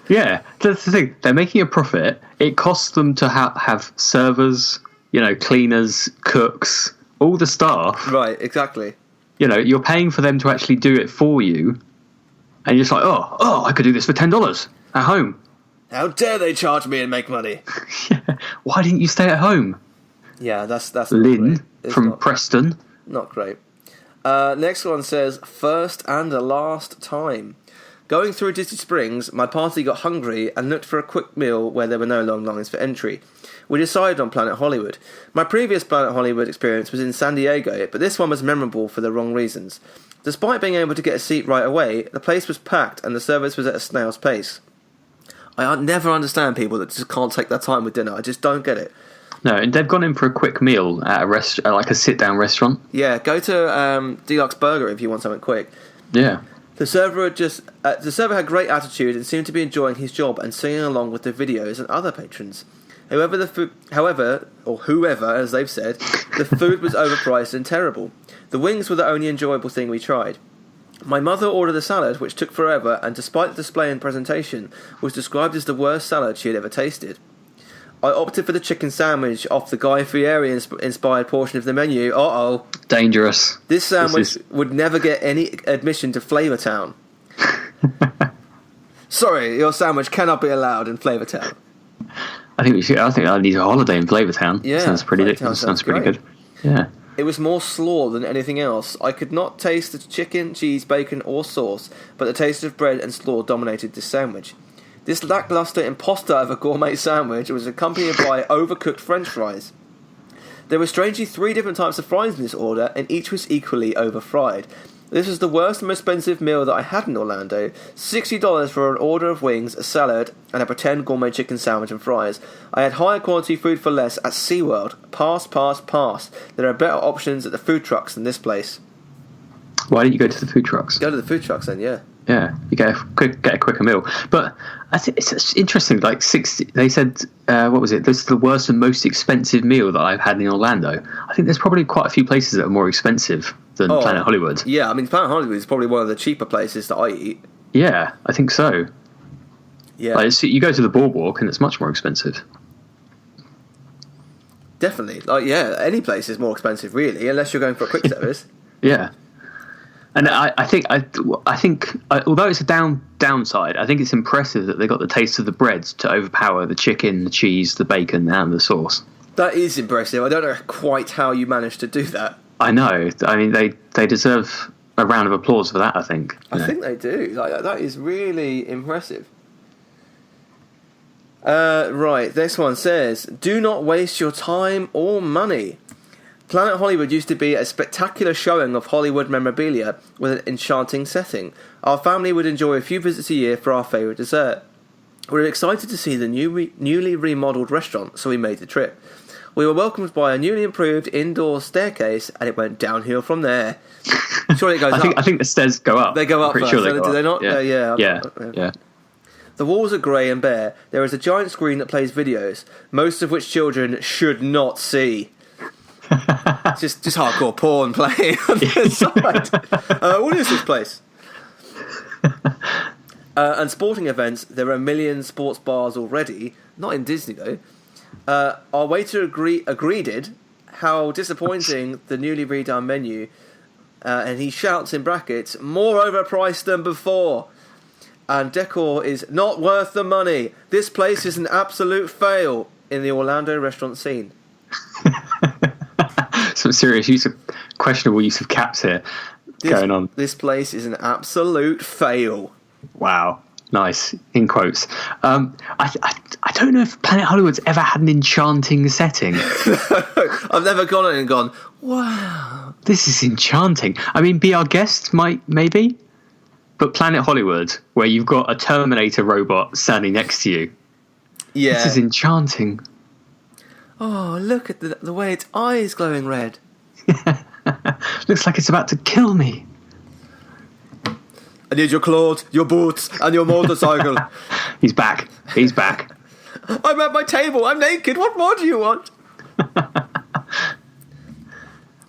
Yeah, that's the thing. They're making a profit. It costs them to have servers, cleaners, cooks, all the staff. Right, exactly. You're paying for them to actually do it for you, and you're just like, oh, I could do this for $10 at home. How dare they charge me and make money? Why didn't you stay at home? Yeah, that's Lynn from Preston. Not great. Next one says, first and a last time. Going through Disney Springs, my party got hungry and looked for a quick meal where there were no long lines for entry. We decided on Planet Hollywood. My previous Planet Hollywood experience was in San Diego, but this one was memorable for the wrong reasons. Despite being able to get a seat right away, the place was packed and the service was at a snail's pace. I never understand people that just can't take their time with dinner. I just don't get it. No, and they've gone in for a quick meal at a like a sit-down restaurant. Yeah, go to Deluxe Burger if you want something quick. Yeah. The server had great attitude and seemed to be enjoying his job and singing along with the videos and other patrons. However, as they've said, the food was overpriced and terrible. The wings were the only enjoyable thing we tried. My mother ordered a salad, which took forever, and despite the display and presentation, was described as the worst salad she had ever tasted. I opted for the chicken sandwich off the Guy Fieri inspired portion of the menu. Uh-oh. Dangerous. This sandwich would never get any admission to Flavortown. Sorry, your sandwich cannot be allowed in Flavortown. I think I need a holiday in Flavortown. Yeah, sounds pretty good. Yeah. It was more slaw than anything else. I could not taste the chicken, cheese, bacon, or sauce, but the taste of bread and slaw dominated this sandwich. This lackluster imposter of a gourmet sandwich was accompanied by overcooked French fries. There were strangely 3 different types of fries in this order, and each was equally over-fried. This was the worst and most expensive meal that I had in Orlando. $60 for an order of wings, a salad, and a pretend gourmet chicken sandwich and fries. I had higher quality food for less at SeaWorld. Pass. There are better options at the food trucks than this place. Why didn't you go to the food trucks? Go to the food trucks then, yeah. Yeah, you get a quicker meal. But I think it's interesting. Like 60, they said, what was it? This is the worst and most expensive meal that I've had in Orlando. I think there's probably quite a few places that are more expensive than Planet Hollywood. Yeah, I mean, Planet Hollywood is probably one of the cheaper places that I eat. Yeah, I think so. Yeah, like, you go to the boardwalk and it's much more expensive. Definitely. Like, yeah, any place is more expensive, really, unless you're going for a quick service. Yeah. And I think although it's a downside, I think it's impressive that they got the taste of the breads to overpower the chicken, the cheese, the bacon, and the sauce. That is impressive. I don't know quite how you managed to do that. I know. I mean, they deserve a round of applause for that, I think. I think they do. Like, that is really impressive. Right, this one says, do not waste your time or money. Planet Hollywood used to be a spectacular showing of Hollywood memorabilia with an enchanting setting. Our family would enjoy a few visits a year for our favourite dessert. We were excited to see the newly remodelled restaurant, so we made the trip. We were welcomed by a newly improved indoor staircase, and it went downhill from there. Surely it goes up. I think the stairs go up. They go up pretty first, sure do they not? Yeah. Yeah. The walls are grey and bare. There is a giant screen that plays videos, most of which children should not see. just hardcore porn playing on the side. What is this place? And sporting events, there are a million sports bars already. Not in Disney though. Our waiter agreed how disappointing the newly redone menu, and he shouts in brackets, more overpriced than before. And decor is not worth the money. This place is an absolute fail in the Orlando restaurant scene. Some serious questionable use of caps here going on. This place is an absolute fail. Wow, nice in quotes. I don't know if Planet Hollywood's ever had an enchanting setting. I've never gone in and gone, wow, this is enchanting. I mean, Be Our Guest maybe, but Planet Hollywood, where you've got a Terminator robot standing next to you. Yeah, this is enchanting. Oh, look at the way its eyes glowing red. Looks like it's about to kill me. I need your clothes, your boots, and your motorcycle. He's back. I'm at my table. I'm naked. What more do you want?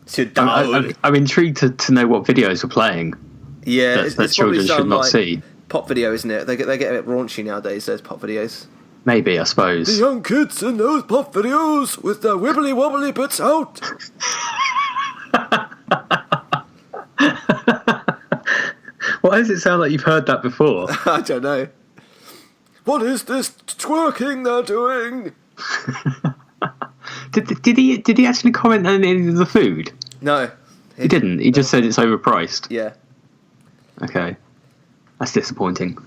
Sit down. I'm intrigued to know what videos are playing. Yeah, that children should not see. pop video, isn't it? They get a bit raunchy nowadays, those pop videos. Maybe, I suppose. The young kids in those pop videos with their wibbly wobbly bits out. Why does it sound like you've heard that before? I don't know. What is this twerking they're doing? Did he actually comment on any of the food? No. He didn't. He just said it's overpriced. Yeah. Okay. That's disappointing.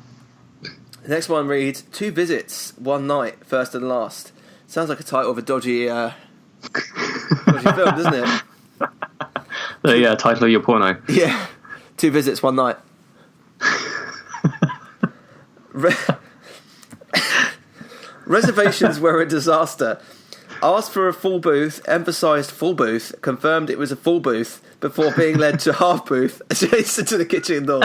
The next one reads, 2 visits, 1 night, first and last. Sounds like a title of a dodgy film, doesn't it? Yeah, title of your porno. Yeah. 2 visits, 1 night. Reservations were a disaster. Asked for a full booth, emphasised full booth, confirmed it was a full booth before being led to half booth adjacent to the kitchen door.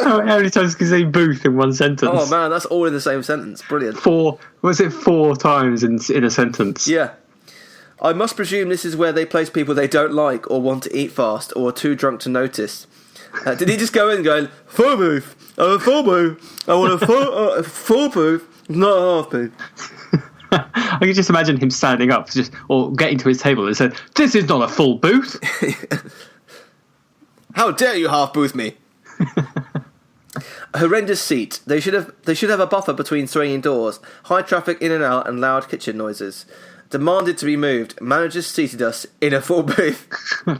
How many times can you say booth in one sentence? Oh man, that's all in the same sentence. Brilliant. 4 times in a sentence? Yeah. I must presume this is where they place people they don't like or want to eat fast or are too drunk to notice. Did he just go in going, full booth, full booth, I want a full booth, not a half booth. I can just imagine him standing up or getting to his table and saying, "This is not a full booth." How dare you half booth me? A horrendous seat. They should have a buffer between swinging doors, high traffic in and out, and loud kitchen noises. Demanded to be moved. Managers seated us in a full booth.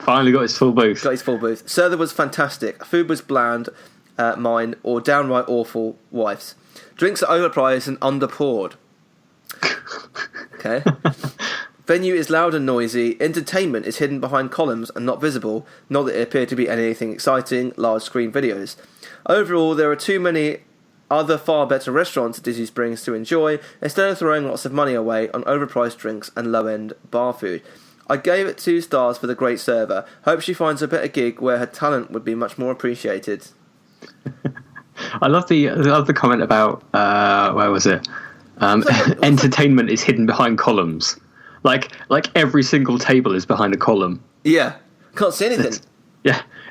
Finally got his full booth. Got his full booth. Service was fantastic. Food was bland, mine, or downright awful, wife's. Drinks are overpriced and underpoured. Okay. Venue is loud and noisy. Entertainment is hidden behind columns and not visible. Not that it appeared to be anything exciting. Large screen videos. Overall, there are too many other far better restaurants at Disney Springs to enjoy, instead of throwing lots of money away on overpriced drinks and low-end bar food. I gave it 2 stars for the great server. Hope she finds a better gig where her talent would be much more appreciated. I love the comment about where was it? Entertainment is hidden behind columns. Like every single table is behind a column. Yeah, can't see anything.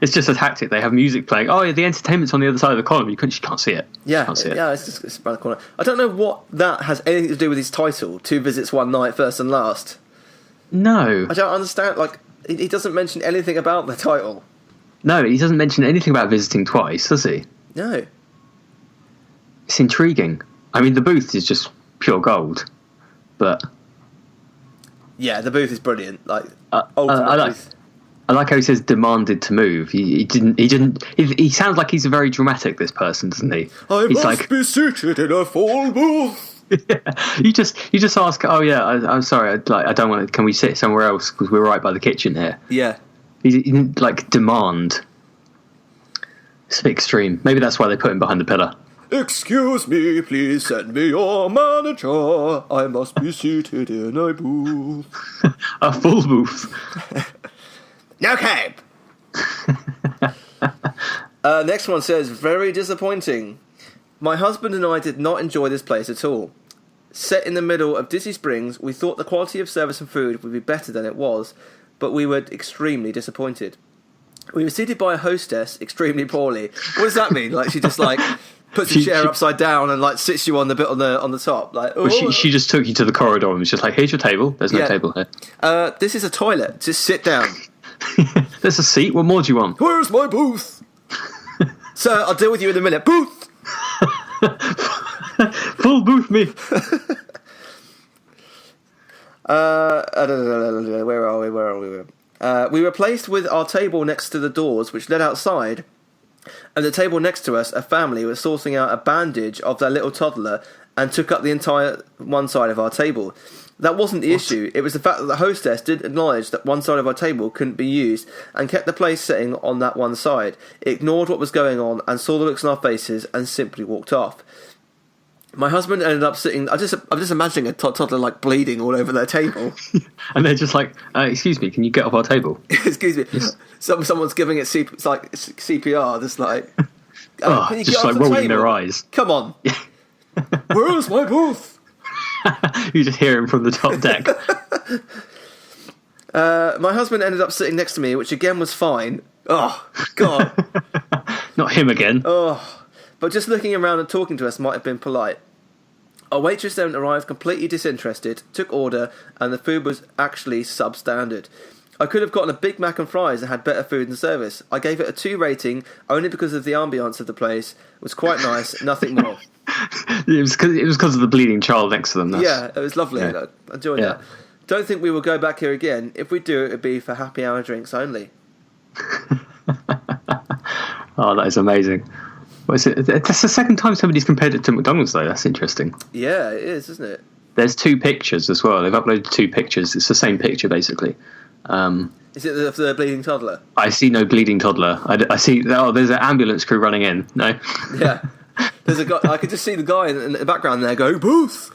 It's just a tactic. They have music playing. Oh, yeah, the entertainment's on the other side of the column. You can't see it. Yeah, can't see it. Yeah, it's around the corner. I don't know what that has anything to do with his title. 2 visits, 1 night, first and last. No, I don't understand. Like, he doesn't mention anything about the title. No, he doesn't mention anything about visiting twice, does he? No. It's intriguing. I mean, the booth is just pure gold, but yeah, the booth is brilliant. Like, I like how he says demanded to move. He didn't. He sounds like he's very dramatic. This person, doesn't he? He's must be seated in a full booth. Yeah. You just ask. Oh yeah, I'm sorry. I don't want to. Can we sit somewhere else because we're right by the kitchen here? Yeah. He didn't like demand. It's a bit extreme. Maybe that's why they put him behind the pillar. Excuse me, please send me your manager. I must be seated in a booth. A full booth. No cab. Next one says, very disappointing. My husband and I did not enjoy this place at all. Set in the middle of Disney Springs, we thought the quality of service and food would be better than it was, but we were extremely disappointed. We were seated by a hostess extremely poorly. What does that mean? Like, she just puts your chair upside down and sits you on the bit on the top. Like, well, she just took you to the corridor and was just like, here's your table. There's no table here. This is a toilet. Just sit down. There's a seat. What more do you want? Where's my booth? Sir, I'll deal with you in a minute. Booth! Full booth me. Where are we? We were placed with our table next to the doors, which led outside, and the table next to us, a family was sorting out a bandage of their little toddler and took up the entire one side of our table. That wasn't the issue. It was the fact that the hostess did acknowledge that one side of our table couldn't be used and kept the place sitting on that one side. It ignored what was going on and saw the looks on our faces and simply walked off. My husband ended up sitting... I'm just imagining a toddler bleeding all over their table. And they're just like, excuse me, can you get off our table? Excuse me. Yes. Someone's giving it CPR, just can you just get off the rolling table? their eyes. Come on. Where's my booth? You just hear him from the top deck. My husband ended up sitting next to me, which again was fine. Oh, God. Not him again. Oh, but just looking around and talking to us might have been polite. Our waitress then arrived completely disinterested, took order, and the food was actually substandard. I could have gotten a Big Mac and fries and had better food and service. I gave it a 2 rating only because of the ambience of the place. It was quite nice, nothing more. It was because of the bleeding child next to them. Yeah, it was lovely. I enjoyed that. Don't think we will go back here again. If we do, it would be for happy hour drinks only. Oh, that is amazing. What is it? That's the second time somebody's compared it to McDonald's, though. That's interesting. Yeah, it is, isn't it? There's 2 pictures as well. They've uploaded 2 pictures. It's the same picture, basically. Is it the bleeding toddler? I see no bleeding toddler. I see. Oh, there's an ambulance crew running in. No. Yeah. There's a guy. I could just see the guy in the background there go, Booth!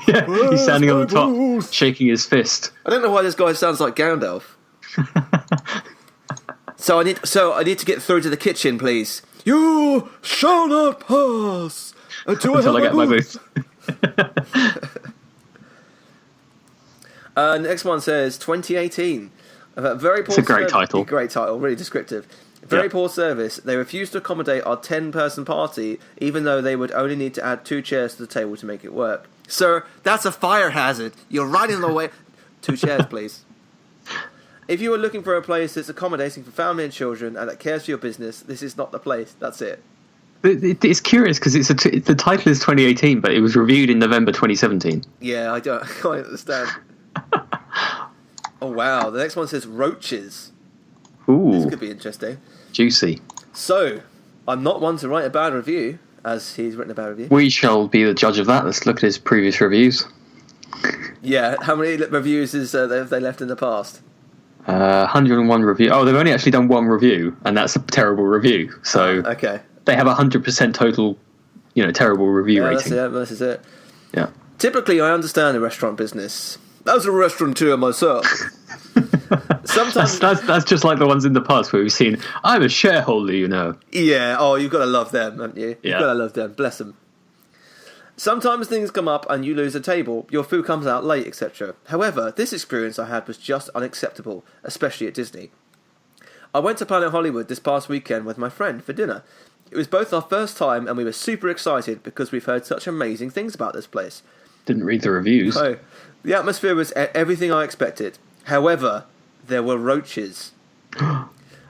Yeah, he's standing on the top, shaking his fist. I don't know why this guy sounds like Gandalf. So I need to get through to the kitchen, please. You shall not pass until I get my booth. Next one says 2018. Very poor. It's a great title. Great title, really descriptive. Very poor service. They refused to accommodate our 10-person party, even though they would only need to add 2 chairs to the table to make it work. Sir, that's a fire hazard. You're right in the way. 2 chairs, please. If you are looking for a place that's accommodating for family and children and that cares for your business, this is not the place. That's it. It's curious because the title is 2018, but it was reviewed in November 2017. Yeah, I can't understand. Oh, wow. The next one says roaches. Ooh. This could be interesting. Juicy. So, I'm not one to write a bad review, as he's written a bad review. We shall be the judge of that. Let's look at his previous reviews. Yeah, how many reviews have they left in the past? 101 review. Oh, they've only actually done 1 review, and that's a terrible review. So okay, they have 100% total, terrible review rating. This is it. Yeah. Typically, I understand the restaurant business. As a restaurateur myself. Sometimes that's just like the ones in the past where we've seen, I'm a shareholder, Yeah, oh, you've got to love them, haven't you? Yeah. You've got to love them, bless them. Sometimes things come up and you lose a table, your food comes out late, etc. However, this experience I had was just unacceptable, especially at Disney. I went to Planet Hollywood this past weekend with my friend for dinner. It was both our first time and we were super excited because we've heard such amazing things about this place. Didn't read the reviews. No, the atmosphere was everything I expected. However, there were roaches.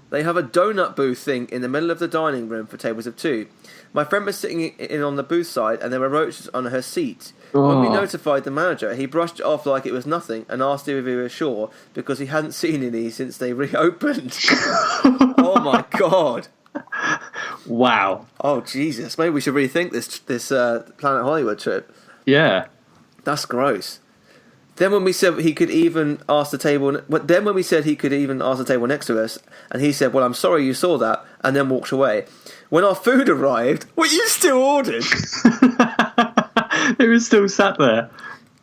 They have a donut booth thing in the middle of the dining room for tables of 2. My friend was sitting in on the booth side and there were roaches on her seat. When we notified the manager, he brushed it off like it was nothing and asked if we were sure because he hadn't seen any since they reopened. Oh my god. Wow. Oh Jesus, maybe we should rethink this Planet Hollywood trip. Yeah. That's gross. Then when we said he could even ask the table, next to us, and he said, "Well, I'm sorry you saw that," and then walked away. When our food arrived, what you still ordered? It was still sat there.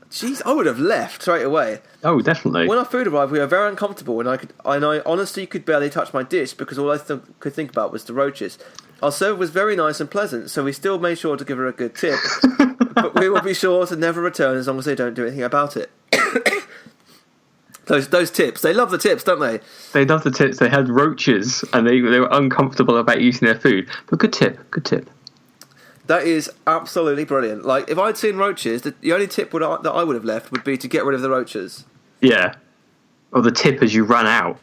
Jeez, I would have left straight away. Oh, definitely. When our food arrived, we were very uncomfortable, and I honestly could barely touch my dish because all I could think about was the roaches. Our server was very nice and pleasant, so we still made sure to give her a good tip. But we will be sure to never return as long as they don't do anything about it. Those tips, they love the tips, don't they? They love the tips. They had roaches, and they were uncomfortable about eating their food. But good tip. That is absolutely brilliant. Like, if I'd seen roaches, the only tip that I would have left would be to get rid of the roaches. Yeah. Or the tip as you run out.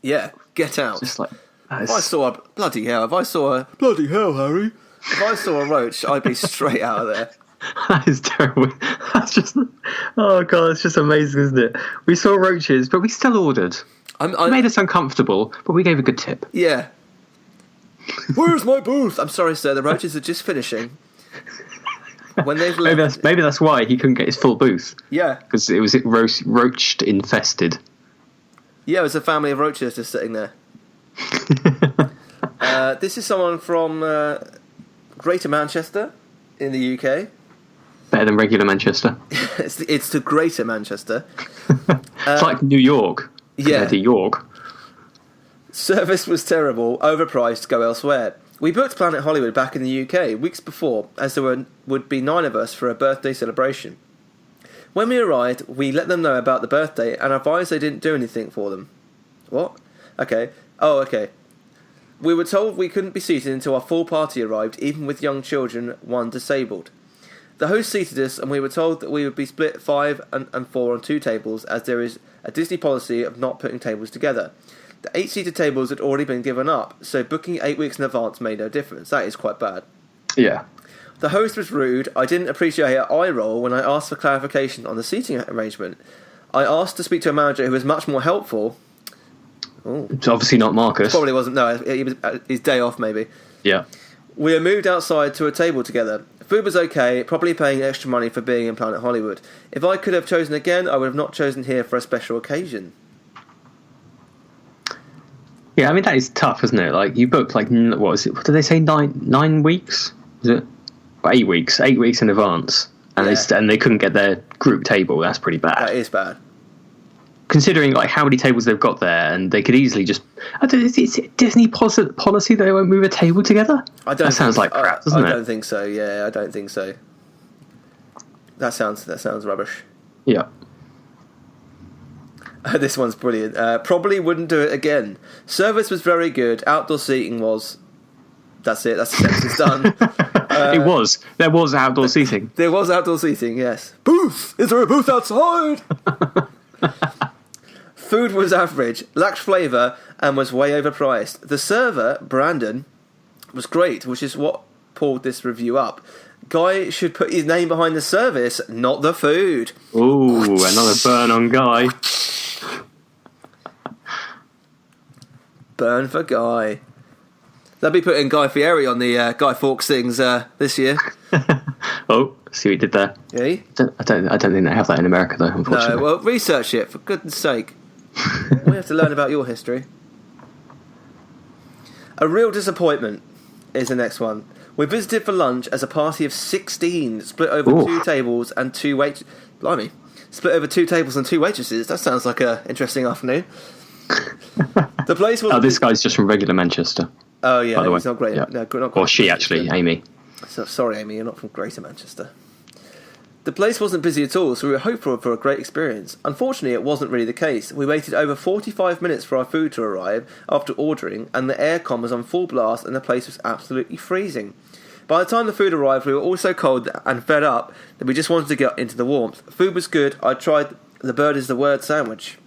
Yeah, get out. Just like... If I saw a... Bloody hell, Harry. If I saw a roach, I'd be straight out of there. That is terrible. That's just... Oh, God, it's just amazing, isn't it? We saw roaches, but we still ordered. It made us uncomfortable, but we gave a good tip. Yeah. Where's my booth? I'm sorry, sir, the roaches are just finishing. When they've left... Maybe that's why he couldn't get his full booth. Yeah. Because it was roached infested. Yeah, it was a family of roaches just sitting there. This is someone from Greater Manchester in the UK. Better than regular Manchester. It's the Greater Manchester. It's like New York. Yeah. To York. Service was terrible, overpriced, go elsewhere. We booked Planet Hollywood back in the UK weeks before, as there would be 9 of us for a birthday celebration. When we arrived, we let them know about the birthday and advised they didn't do anything for them. What? Okay. Oh, okay. We were told we couldn't be seated until our full party arrived, even with young children, one disabled. The host seated us, and we were told that we would be split 5 and 4 on 2 tables, as there is a Disney policy of not putting tables together. The 8-seater tables had already been given up, so booking 8 weeks in advance made no difference. That is quite bad. Yeah. The host was rude. I didn't appreciate her eye roll when I asked for clarification on the seating arrangement. I asked to speak to a manager who was much more helpful. Ooh. It's obviously not Marcus. Probably wasn't. No, he was his day off maybe. Yeah. We were moved outside to a table together. Food was okay, probably paying extra money for being in Planet Hollywood. If I could have chosen again, I would have not chosen here for a special occasion. Yeah, I mean, that is tough, isn't it? Like, you booked, like, what is it? What did they say? 9 weeks? Is it? 8 weeks. 8 weeks in advance. And they couldn't get their group table. That's pretty bad. That is bad. Considering, like, how many tables they've got there, and they could easily just... is it Disney policy that they won't move a table together? That sounds like crap, doesn't it? I don't think so, yeah. I don't think so. That sounds rubbish. Yeah. This one's brilliant. Probably wouldn't do it again. Service was very good. Outdoor seating was... That's it. That's the sentence done. It was. There was outdoor seating. There was outdoor seating, yes. Booth! Is there a booth outside? Food was average, lacked flavour, and was way overpriced. The server, Brandon, was great, which is what pulled this review up. Guy should put his name behind the service, not the food. Ooh, another burn on Guy. Burn for Guy. They'll be putting Guy Fieri on the Guy Fawkes things this year. Oh, see what you did there. Yeah? I don't think they have that in America, though, unfortunately. No, well, research it, for goodness sake. We have to learn about your history. A real disappointment is the next one. We visited for lunch as a party of 16, split over 2 tables and 2 waitresses. Blimey. Split over 2 tables and 2 waitresses. That sounds like an interesting afternoon. The place was... Oh, this guy's just from regular Manchester. Oh, yeah, by the way. he's not great. Yeah. No, not great. Or she, actually, Amy. So, sorry, Amy, you're not from Greater Manchester. The place wasn't busy at all, so we were hopeful for a great experience. Unfortunately, it wasn't really the case. We waited over 45 minutes for our food to arrive after ordering, and the aircon was on full blast and the place was absolutely freezing. By the time the food arrived, we were all so cold and fed up that we just wanted to get into the warmth. Food was good. I tried the bird is the word sandwich.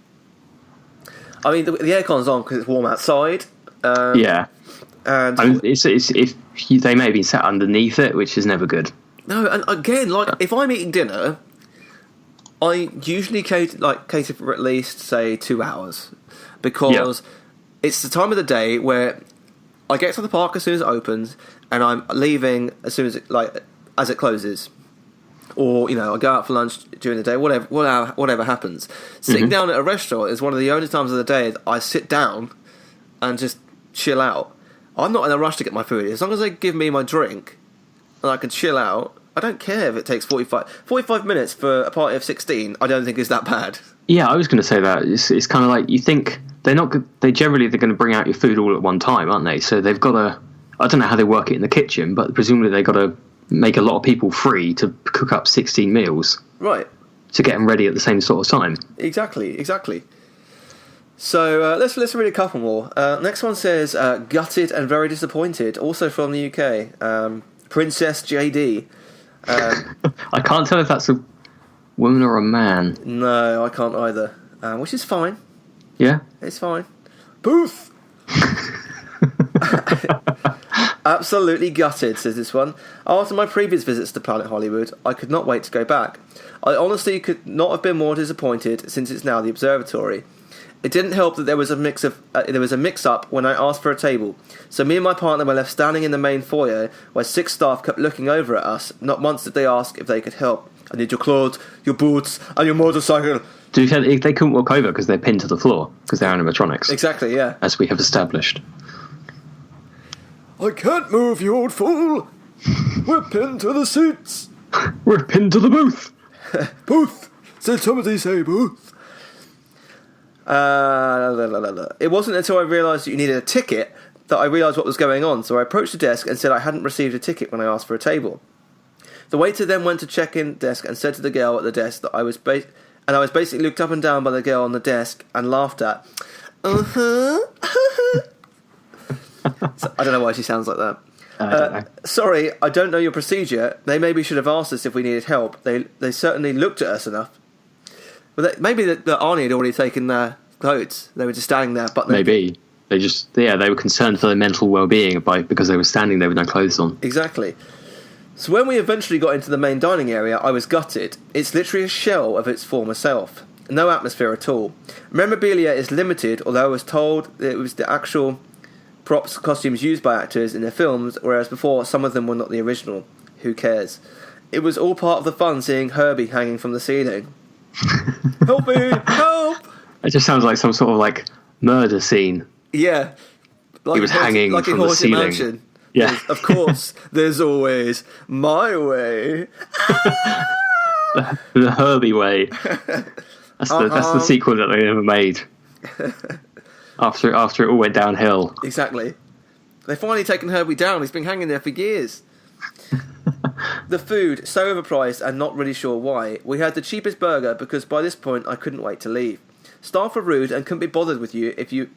I mean, the aircon's on because it's warm outside. Yeah. And I mean, they may have been sat underneath it, which is never good. No, and again, like, if I'm eating dinner, I usually cater for at least, say, 2 hours. Because it's the time of the day where I get to the park as soon as it opens, and I'm leaving as soon as it closes. Or, you know, I go out for lunch during the day, whatever happens. Sitting down at a restaurant is one of the only times of the day that I sit down and just chill out. I'm not in a rush to get my food. As long as they give me my drink and I can chill out, I don't care if it takes 45 minutes for a party of 16. I don't think is that bad. Yeah, I was going to say that. It's kind of like, you think they're going to bring out your food all at one time, aren't they? So they've got to, I don't know how they work it in the kitchen, but presumably they've got to make a lot of people free to cook up 16 meals. Right. To get them ready at the same sort of time. Exactly. So let's read a couple more. Next one says, gutted and very disappointed, also from the UK. Princess JD. I can't tell if that's a woman or a man. No, I can't either. Which is fine. Yeah? It's fine. Booth! Absolutely gutted, says this one. After my previous visits to Planet Hollywood, I could not wait to go back. I honestly could not have been more disappointed since it's now the observatory. It didn't help that there was a mix-up when I asked for a table. So me and my partner were left standing in the main foyer where 6 staff kept looking over at us. Not once did they ask if they could help. I need your clothes, your boots, and your motorcycle. They couldn't walk over because they're pinned to the floor because they're animatronics. Exactly, yeah. As we have established. I can't move, you old fool. We're pinned to the seats. We're pinned to the booth. Booth. Did somebody say booth? It wasn't until I realised that you needed a ticket that I realised what was going on, so I approached the desk and said I hadn't received a ticket when I asked for a table. The waiter then went to check-in desk and said to the girl at the desk that I was basically looked up and down by the girl on the desk and laughed at. So, I don't know why she sounds like that. I don't know. Sorry, I don't know your procedure. They maybe should have asked us if we needed help. They certainly looked at us enough. But maybe that Arnie had already taken their clothes. They were just standing there. But Maybe. They were concerned for their mental well-being because they were standing there with no clothes on. Exactly. So when we eventually got into the main dining area, I was gutted. It's literally a shell of its former self. No atmosphere at all. Memorabilia is limited, although I was told that it was the actual props, costumes used by actors in their films, whereas before some of them were not the original. Who cares? It was all part of the fun seeing Herbie hanging from the ceiling. Help me! Help! It just sounds like some sort of like murder scene. Yeah. Like he was hanging like from the ceiling. Mansion. Yeah. Of course, there's always my way. The Herbie way. That's the sequel that they never made. After it all went downhill. Exactly. They've finally taken Herbie down. He's been hanging there for years. The food, so overpriced and not really sure why. We had the cheapest burger because by this point I couldn't wait to leave. Staff were rude and couldn't be bothered with you if you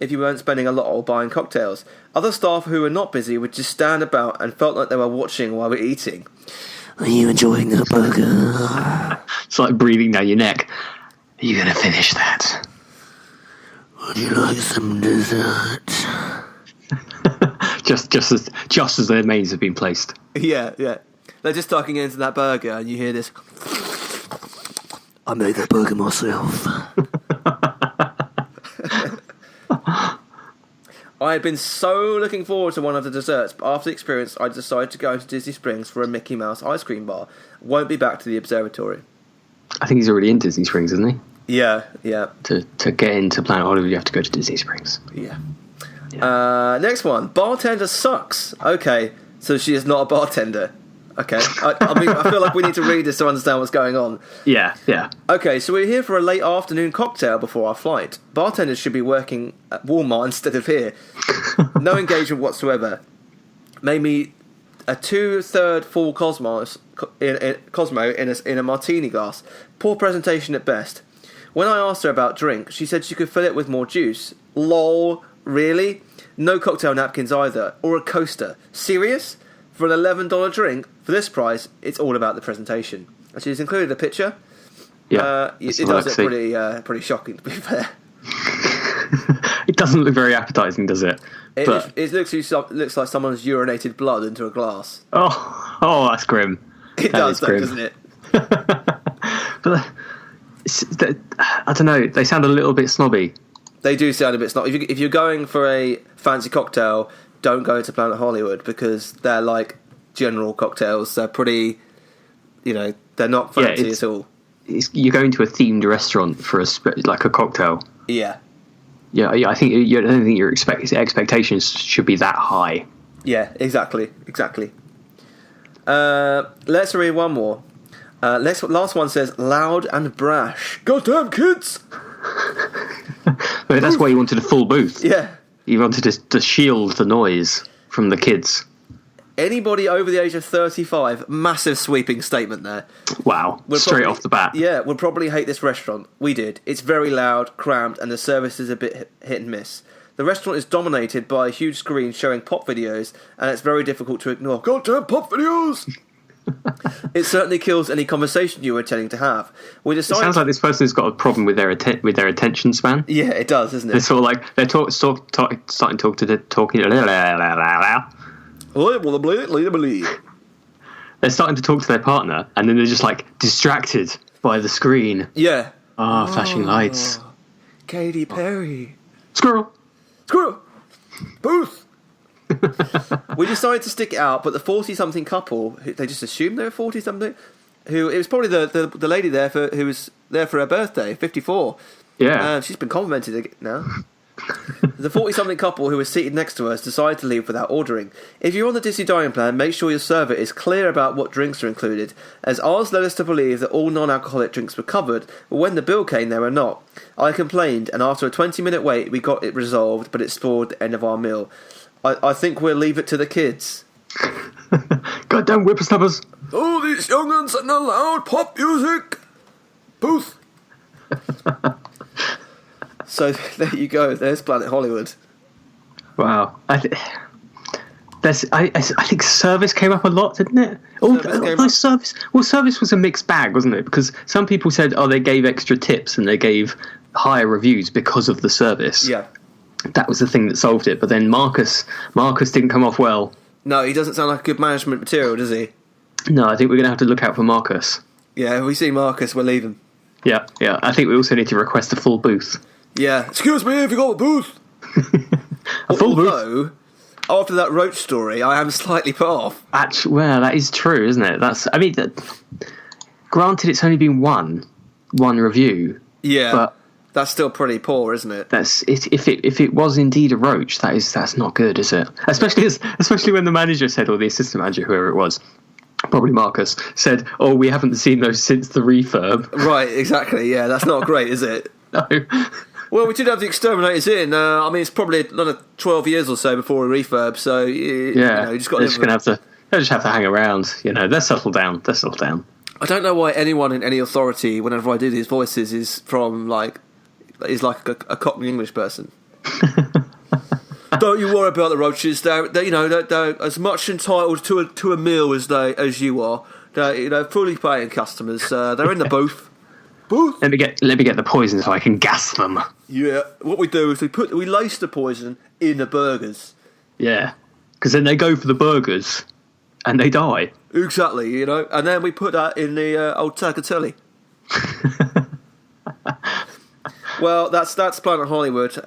weren't spending a lot or buying cocktails. Other staff who were not busy would just stand about and felt like they were watching while we're eating. Are you enjoying the burger? It's like breathing down your neck. Are you going to finish that? Would you like some dessert? just as their mains have been placed. Yeah. They're just tucking into that burger and you hear this. I made that burger myself. I had been so looking forward to one of the desserts, but after the experience, I decided to go to Disney Springs for a Mickey Mouse ice cream bar. Won't be back to the observatory. I think he's already in Disney Springs, isn't he? Yeah. To get into Planet Hollywood, you have to go to Disney Springs. Yeah. Next one. Bartender sucks. Okay, so she is not a bartender. Okay. I mean, I feel like we need to read this to understand what's going on. Yeah. Okay, so we're here for a late afternoon cocktail before our flight. Bartenders should be working at Walmart instead of here. No engagement whatsoever. Made me a 2/3 full Cosmo in a martini glass. Poor presentation at best. When I asked her about drink, she said she could fill it with more juice. Lol, really? No cocktail napkins either, or a coaster. Serious? For an $11 drink, for this price, it's all about the presentation. And she's included a picture. Yeah, it does look pretty shocking, to be fair. It doesn't look very appetising, does it? It looks like someone's urinated blood into a glass. Oh, that's grim. It does, doesn't it? But I don't know. They sound a little bit snobby. They do sound a bit snobby. If you're going for a fancy cocktail, don't go to Planet Hollywood because they're like general cocktails. They're pretty, they're not fancy at all. You're going to a themed restaurant for like a cocktail. Yeah. Yeah, I don't think your expectations should be that high. Yeah, exactly. Let's read one more. Last one says, loud and brash. Goddamn kids! But that's why you wanted a full booth. Yeah. You wanted to shield the noise from the kids. Anybody over the age of 35, massive sweeping statement there. Wow, straight off the bat. Yeah, would probably hate this restaurant. We did. It's very loud, cramped, and the service is a bit hit and miss. The restaurant is dominated by a huge screen showing pop videos, and it's very difficult to ignore. Goddamn pop videos! It certainly kills any conversation you were intending to have. It sounds like this person's got a problem with their attention span. Yeah, it does, doesn't it? They're sort of like they're starting talking. They're starting to talk to their partner, and then they're just like distracted by the screen. Yeah. Flashing lights. Katy Perry. Squirrel. Booth. We decided to stick it out, but the 40-something couple, they just assumed they were 40-something, it was probably the lady there who was there for her birthday, 54. Yeah. She's been complimented now. The 40-something couple who was seated next to us decided to leave without ordering. If you're on the Disney dining plan, make sure your server is clear about what drinks are included, as ours led us to believe that all non-alcoholic drinks were covered, but when the bill came, they were not. I complained, and after a 20-minute wait, we got it resolved, but it spoiled the end of our meal. I think we'll leave it to the kids. Goddamn whippersnappers. Oh, these young'uns and the loud pop music. Booth. So there you go. There's Planet Hollywood. Wow. I think service came up a lot, didn't it? Service was a mixed bag, wasn't it? Because some people said, they gave extra tips and they gave higher reviews because of the service. Yeah. That was the thing that solved it. But then Marcus didn't come off well. No, he doesn't sound like good management material, does he? No, I think we're going to have to look out for Marcus. Yeah, if we see Marcus, we'll leave him. Yeah. I think we also need to request a full booth. Yeah. Excuse me, have you got a booth? A full booth? Although, after that Roach story, I am slightly put off. Actually, well, that is true, isn't it? Granted, it's only been one review. Yeah, but that's still pretty poor, isn't it? If it was indeed a roach, that's not good, is it? Especially when the manager said, or the assistant manager, whoever it was, probably Marcus, said, "Oh, we haven't seen those since the refurb." Right, exactly. Yeah, that's not great, is it? No. Well, we did have the exterminators in. It's probably another 12 years or so before we refurb. So you just got to. They just have to hang around. They'll settle down. I don't know why anyone in any authority, whenever I do these voices, is like a Cockney English person. Don't you worry about the roaches. They're as much entitled to a meal as you are. They're fully paying customers. They're in the booth. Let me get the poison so I can gas them. Yeah, what we do is we lace the poison in the burgers. Yeah, because then they go for the burgers and they die. Exactly, and then we put that in the old tagliatelle. Well, that's Planet Hollywood.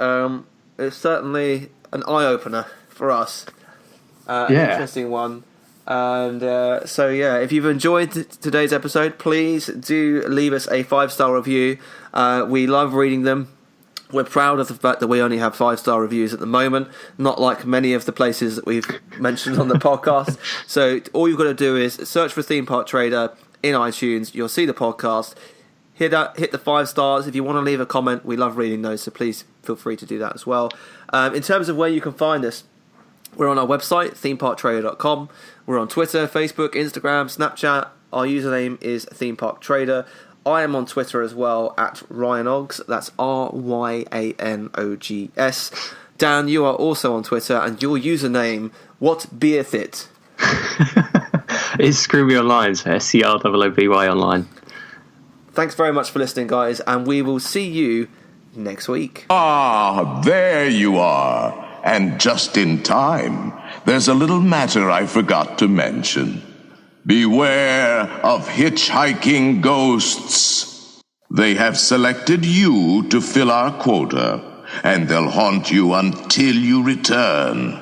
It's certainly an eye opener for us. An interesting one. And if you've enjoyed today's episode, please do leave us a 5-star review. We love reading them. We're proud of the fact that we only have 5-star reviews at the moment, not like many of the places that we've mentioned on the podcast. So all you've got to do is search for Theme Park Trader in iTunes. You'll see the podcast. Hit the 5 stars. If you want to leave a comment, we love reading those, so please feel free to do that as well. In terms of where you can find us, we're on our website, themeparktrader.com. We're on Twitter, Facebook, Instagram, Snapchat. Our username is Theme Park Trader. I am on Twitter as well, at RyanOggs. That's RYANOGS. Dan, you are also on Twitter, and your username, what beeth it? It's Screw Me Online, so SCROOBY online. Thanks very much for listening, guys, and we will see you next week. Ah, there you are. And just in time, there's a little matter I forgot to mention. Beware of hitchhiking ghosts. They have selected you to fill our quota, and they'll haunt you until you return.